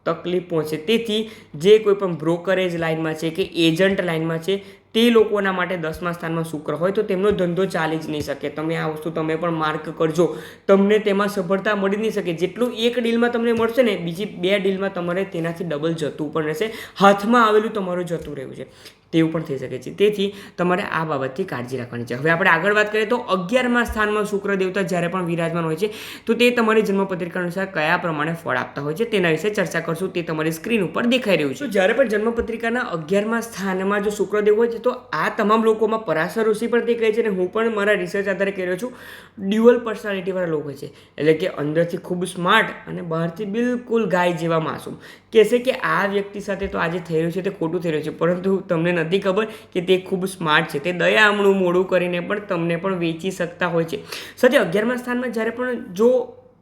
તકલીફ પહોંચે. તેથી જે કોઈ પણ બ્રોકરેજ લાઇનમાં છે કે એજન્ટ લાઇનમાં છે તે લોકોના માટે 10મા સ્થાનમાં શુક્ર હોય તો તેમનો ધંધો ચાલી જ નહીં શકે. તમે આ વસ્તુ તમે પણ માર્ક કરજો, તમને તેમાં સફળતા મળી નહીં શકે. જેટલું એક ડીલમાં તમને મળશે ને બીજી 2 ડીલમાં તમારે તેનાથી ડબલ જતું પણ રહેશે, હાથમાં આવેલું તમારું જતું રહ્યું છે તેવું પણ થઈ શકે છે. તેથી તમારે આ બાબતથી કાળજી રાખવાની છે. હવે આપણે આગળ વાત કરીએ તો 11મા સ્થાનમાં શુક્ર દેવતા જ્યારે પણ વિરાજમાન હોય છે તો તે તમારી જન્મપત્રિકા અનુસાર કયા પ્રમાણે ફળ આપતા હોય છે તેના વિશે ચર્ચા કરશું. તે તમારી સ્ક્રીન ઉપર દેખાઈ રહ્યું છે. જ્યારે પણ જન્મપત્રિકાના 11મા સ્થાનમાં જો શુક્રદેવ હોય છે તો આ તમામ લોકોમાં પરાશર ઋષિ પણ તે કહે છે અને હું પણ મારા રિસર્ચ આધારે કહી રહ્યો છું, ડ્યુઅલ પર્સનાલિટીવાળા લોકો છે. એટલે કે અંદરથી ખૂબ સ્માર્ટ અને બહારથી બિલકુલ ગાય જેવા માસૂમ. કહેશે કે આ વ્યક્તિ સાથે તો આજે થઈ રહ્યું છે તે ખોટું થઈ રહ્યું છે, પરંતુ તમને નથી ખબર કે તે ખૂબ સ્માર્ટ છે. તે દયામણું મોડું કરીને પણ તમને પણ વેચી શકતા હોય છે. સાથે 11મા સ્થાનમાં જ્યારે પણ જો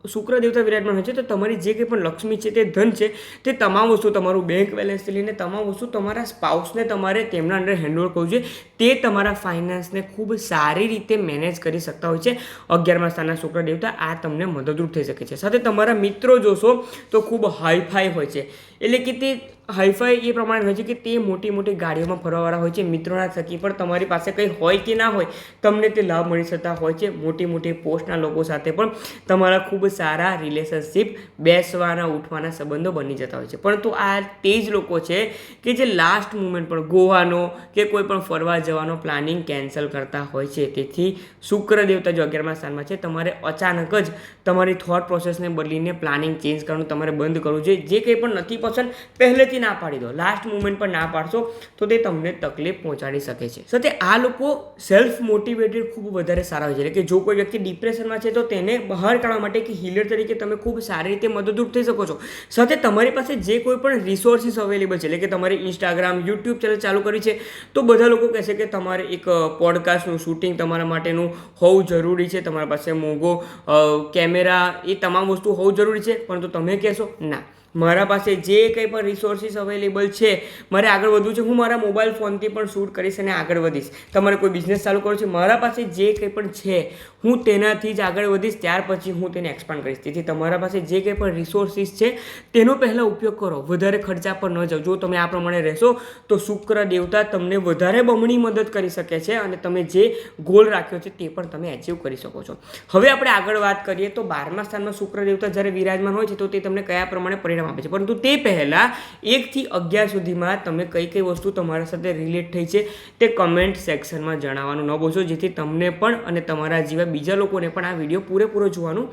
શુક્ર દેવતા વિરાજમાન હોય છે તો તમારી જે કંઈ પણ લક્ષ્મી છે તે ધન છે તે તમામ વસ્તુ તમારું બેંક બેલેન્સથી લઈને તમામ વસ્તુ તમારા સ્પાઉસને તમારે તેમના અંડર હેન્ડઓવર કરવું જોઈએ. તે તમારા ફાઇનાન્સને ખૂબ સારી રીતે મેનેજ કરી શકતા હોય છે. 11મા સ્થાનના શુક્ર દેવતા આ તમને મદદરૂપ થઈ શકે છે. સાથે તમારા મિત્રો જોશો તો ખૂબ હાઈફાઈ હોય છે. એટલે કે તે હાઈફાઈ એ પ્રમાણે હોય છે કે તે મોટી મોટી ગાડીઓમાં ફરવાવાળા હોય છે. મિત્રોના થકી પણ તમારી પાસે કંઈ હોય કે ના હોય તમને તે લાભ મળી શકતા હોય છે. મોટી મોટી પોસ્ટના લોકો સાથે પણ તમારા ખૂબ સારા રિલેશનશિપ, બેસવાના ઉઠવાના સંબંધો બની જતા હોય છે. પરંતુ આ તે જ લોકો છે કે જે લાસ્ટ મુમેન્ટ પર ગોવાનો કે કોઈ પણ ફરવા જવાનો પ્લાનિંગ કેન્સલ કરતા હોય છે. તેથી શુક્ર દેવતા જો 11મા સ્થાનમાં છે તમારે અચાનક જ તમારી થોટ પ્રોસેસને બદલીને પ્લાનિંગ ચેન્જ કરવાનું તમારે બંધ કરવું જોઈએ. જે કંઈ પણ નથી પસંદ પહેલેથી ના પાડી દો, લાસ્ટ મુમેન્ટ પર ના પાડશો તો તે તમને તકલીફ પહોંચાડી શકે છે. સાથે આ લોકો સેલ્ફ મોટિવેટેડ ખૂબ વધારે સારા હોય છે. એટલે કે જો કોઈ વ્યક્તિ ડિપ્રેશનમાં છે તો તેને બહાર કાઢવા માટે કે હીલર તરીકે તમે ખૂબ સારી રીતે મદદરૂપ થઈ શકો છો. સાથે તમારી પાસે જે કોઈ પણ રિસોર્સિસ અવેલેબલ છે, એટલે કે તમારે ઇન્સ્ટાગ્રામ, યુટ્યુબ ચેનલ ચાલુ કરી છે તો બધા લોકો કહેશે કે તમારે એક પોડકાસ્ટનું શૂટિંગ તમારા માટેનું હોવું જરૂરી છે, તમારા પાસે મોંઘો કેમેરા, એ તમામ વસ્તુ હોવું જરૂરી છે. પરંતુ તમે કહેશો ના, મારા પાસે જે કંઈ પણ રિસોર્સિસ અવેલેબલ છે, મારે આગળ વધવું છે, હું મારા મોબાઈલ ફોનથી પણ શૂટ કરીશ અને આગળ વધીશ. તમારે કોઈ બિઝનેસ ચાલુ કરવો છે, મારા પાસે જે કંઈ પણ છે હું તેનાથી જ આગળ વધીશ, ત્યાર પછી હું તેને એક્સપાન્ડ કરીશ. તેથી તમારા પાસે જે કંઈ પણ રિસોર્સિસ છે તેનો પહેલાં ઉપયોગ કરો, વધારે ખર્ચા પર ન જાઓ. જો તમે આ પ્રમાણે રહેશો તો શુક્ર દેવતા તમને વધારે બમણી મદદ કરી શકે છે અને તમે જે ગોલ રાખ્યો છે તે પણ તમે એચીવ કરી શકો છો. હવે આપણે આગળ વાત કરીએ તો 12મા સ્થાનમાં શુક્ર દેવતા જ્યારે વિરાજમાન હોય છે તો તે તમને કયા પ્રમાણે પરિણામ આપે છે. પરંતુ તે પહેલાં 1 થી 11 સુધીમાં તમે કઈ કઈ વસ્તુ તમારા સાથે રિલેટ થઈ છે તે કમેન્ટ સેક્શનમાં જણાવવાનું ન ભૂલશો, જેથી તમને પણ અને તમારા જેવા બીજા લોકોને પણ આ વિડીયો પૂરેપૂરો જોવાનું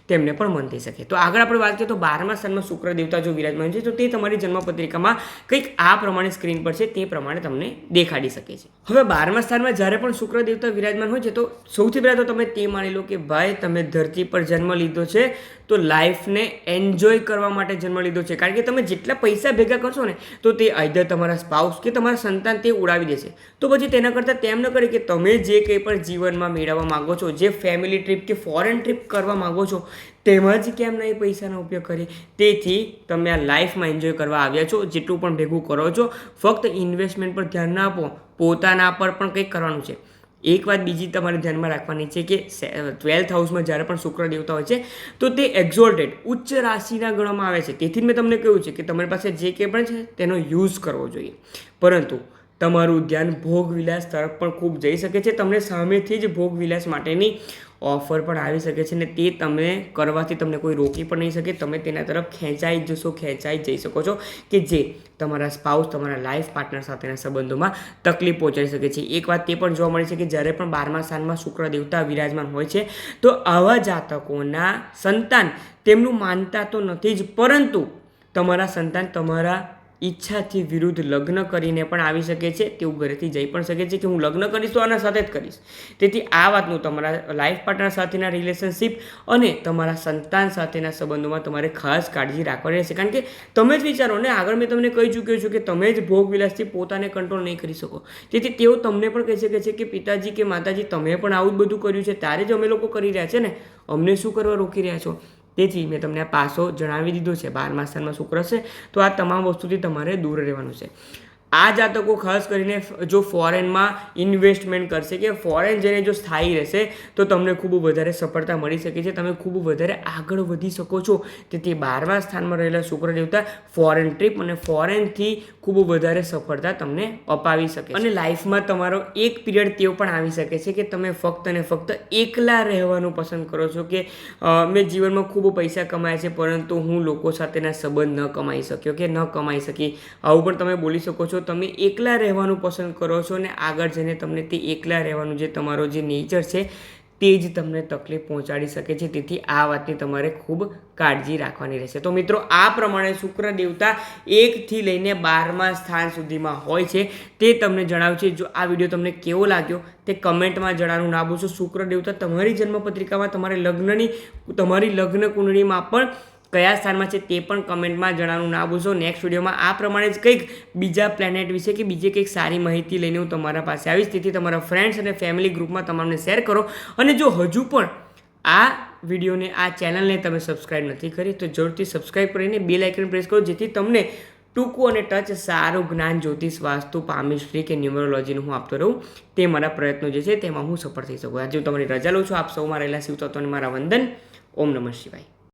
તેમને પણ મન થઈ શકે. તો આગળ આપણે વાત કરીએ તો 12મા સ્થાનમાં શુક્ર દેવતા જો વિરાજમાન છે તો તે તમારી જન્મપત્રિકામાં કંઈક આ પ્રમાણે સ્ક્રીન પર છે તે પ્રમાણે તમને દેખાડી શકે છે. હવે 12મા સ્થાનમાં જ્યારે પણ શુક્ર દેવતા વિરાજમાન હોય છે તો સૌથી પહેલાં તો તમે તે માની લો કે ભાઈ તમે ધરતી પર જન્મ લીધો છે તો લાઈફને એન્જોય કરવા માટે જન્મ લીધો છે. કારણ કે તમે જેટલા પૈસા ભેગા કરશો ને તો તે આઈધર તમારા સ્પાઉસ કે તમારા સંતાન તે ઉડાવી દેશે. તો પછી તેના કરતાં તેમ ન કરે કે તમે જે કંઈ પણ જીવનમાં મેળવવા માગો છો, જે ફેમિલી ટ્રીપ કે ફોરેન ટ્રીપ કરવા માગો છો તેમાં જ કેમ નહીં પૈસાનો ઉપયોગ કરી. તેથી તમે આ લાઈફમાં એન્જોય કરવા આવ્યા છો, જેટલું પણ ભેગું કરો છો ફક્ત ઇન્વેસ્ટમેન્ટ પર ધ્યાન ના આપો પોતાના પર પણ કંઈક કરવાનું છે. એક વાત બીજી તમારે ધ્યાનમાં રાખવાની છે કે 12th હાઉસમાં જ્યારે પણ શુક્ર દેવતા હોય છે તો તે એક્ઝોલ્ટેડ ઉચ્ચ રાશિના ગણવામાં આવે છે. તેથી જ મેં તમને કહ્યું છે કે તમારી પાસે જે કંઈ પણ છે તેનો યુઝ કરવો જોઈએ. પરંતુ તમારું ધ્યાન ભોગવિલાસ તરફ પણ ખૂબ જઈ શકે છે. તમને સામેથી જ ભોગવિલાસ માટેની ઓફર પણ આવી શકે છે ને તે તમે કરવાથી તમને કોઈ રોકી પણ નહીં શકે. તમે તેના તરફ ખેંચાઈ જઈ શકો છો કે જે તમારા સ્પાઉસ, તમારા લાઈફ પાર્ટનર સાથેના સંબંધોમાં તકલીફ પહોંચાડી શકે છે. એક વાત તે પણ જોવા મળે છે કે જ્યારે પણ 12મા સ્થાનમાં શુક્ર દેવતા વિરાજમાન હોય છે તો આવા જાતકોના સંતાન તેમનું માનતા તો નથી જ, પરંતુ તમારા સંતાન તમારા ઈચ્છાથી વિરુદ્ધ લગ્ન કરીને પણ આવી શકે છે. તેવું ઘરેથી જઈ પણ શકે છે કે હું લગ્ન કરીશ તો આના સાથે જ કરીશ. તેથી આ વાતનું તમારા લાઈફ પાર્ટનર સાથેના રિલેશનશિપ અને તમારા સંતાન સાથેના સંબંધોમાં તમારે ખાસ કાળજી રાખવાની રહેશે. કારણ કે તમે જ વિચારો ને, આગળ મેં તમને કહી ચૂક્યો છું કે તમે જ ભોગવિલાસથી પોતાને કંટ્રોલ નહીં કરી શકો. તેથી તેઓ તમને પણ કહી શકે છે કે પિતાજી કે માતાજી તમે પણ આવું જ બધું કર્યું છે, ત્યારે જ અમે લોકો કરી રહ્યા છે ને, અમને શું કરવા રોકી રહ્યા છો. તેથી મેં તમને આ પાસો જણાવી દીધો છે. 12મા સ્થાનમાં શુક્ર છે તો આ તમામ વસ્તુથી તમારે દૂર રહેવાનું છે. આ જાતકો ખાસ કરીને જો ફોરેનમાં ઇન્વેસ્ટમેન્ટ કરશે કે ફોરેન જઈને જો સ્થાયી રહેશે તો તમને ખૂબ વધારે સફળતા મળી શકે છે. તમે ખૂબ વધારે આગળ વધી શકો છો. તેથી 12મા સ્થાનમાં રહેલા શુક્ર દેવતા ફોરેન ટ્રીપ અને ફોરેનથી ખૂબ વધારે સફળતા તમને અપાવી શકે છે. અને લાઈફમાં તમારો એક પીરિયડ તેવો પણ આવી શકે છે કે તમે ફક્ત અને ફક્ત એકલા રહેવાનું પસંદ કરો છો કે મેં જીવનમાં ખૂબ પૈસા કમાયા છે પરંતુ હું લોકો સાથેના સંબંધ ન કમાઈ શક્યો કે ન કમાઈ શકી, આવું પણ તમે બોલી શકો છો. તમે એકલા રહેવાનું પસંદ કરો છો અને આગળ જઈને તમને તે એકલા રહેવાનું જે તમારો જે નેચર છે તે જ તમને તકલીફ પહોંચાડી શકે છે. તેથી આ વાતની તમારે ખૂબ કાળજી રાખવાની રહેશે. તો મિત્રો, આ પ્રમાણે શુક્ર દેવતા 1થી લઈને 12મા સ્થાન સુધીમાં હોય છે તે તમને જણાવ્યું છે. જો આ વિડીયો તમને કેવો લાગ્યો તે કમેન્ટમાં જણાવવાનું ના ભૂલશો. શુક્ર દેવતા તમારી જન્મપત્રિકામાં તમારી લગ્ન કુંડળીમાં પણ કયા સ્થાનમાં છે તે પણ કમેન્ટમાં જણાવવાનું ના ભૂલશો. નેક્સ્ટ વિડીયોમાં આ પ્રમાણે જ કંઈક બીજા પ્લેનેટ વિશે કે બીજે કંઈક સારી માહિતી લઈને હું તમારા પાસે આવીશ. તેથી તમારા ફ્રેન્ડ્સ અને ફેમિલી ગ્રુપમાં તમામને શેર કરો. અને જો હજુ પણ આ વિડીયોને, આ ચેનલને તમે સબસ્ક્રાઈબ નથી કરી તો જરૂરથી સબસ્ક્રાઈબ કરીને બેલ આઇકન પ્રેસ કરો, જેથી તમને ટૂંકું અને ટચ સારું જ્ઞાન જ્યોતિષ, વાસ્તુ, પામિસ્ટ્રી કે ન્યુમરોલોજીનું હું આપતો રહું. તે મારા પ્રયત્નો જે છે તેમાં હું સફળ થઈ શકું. આજે હું તમારી રજા લઉં છું. આપ સૌમાં રહેલા શિવ તત્વોને મારા વંદન. ઓમ નમઃ શિવાય.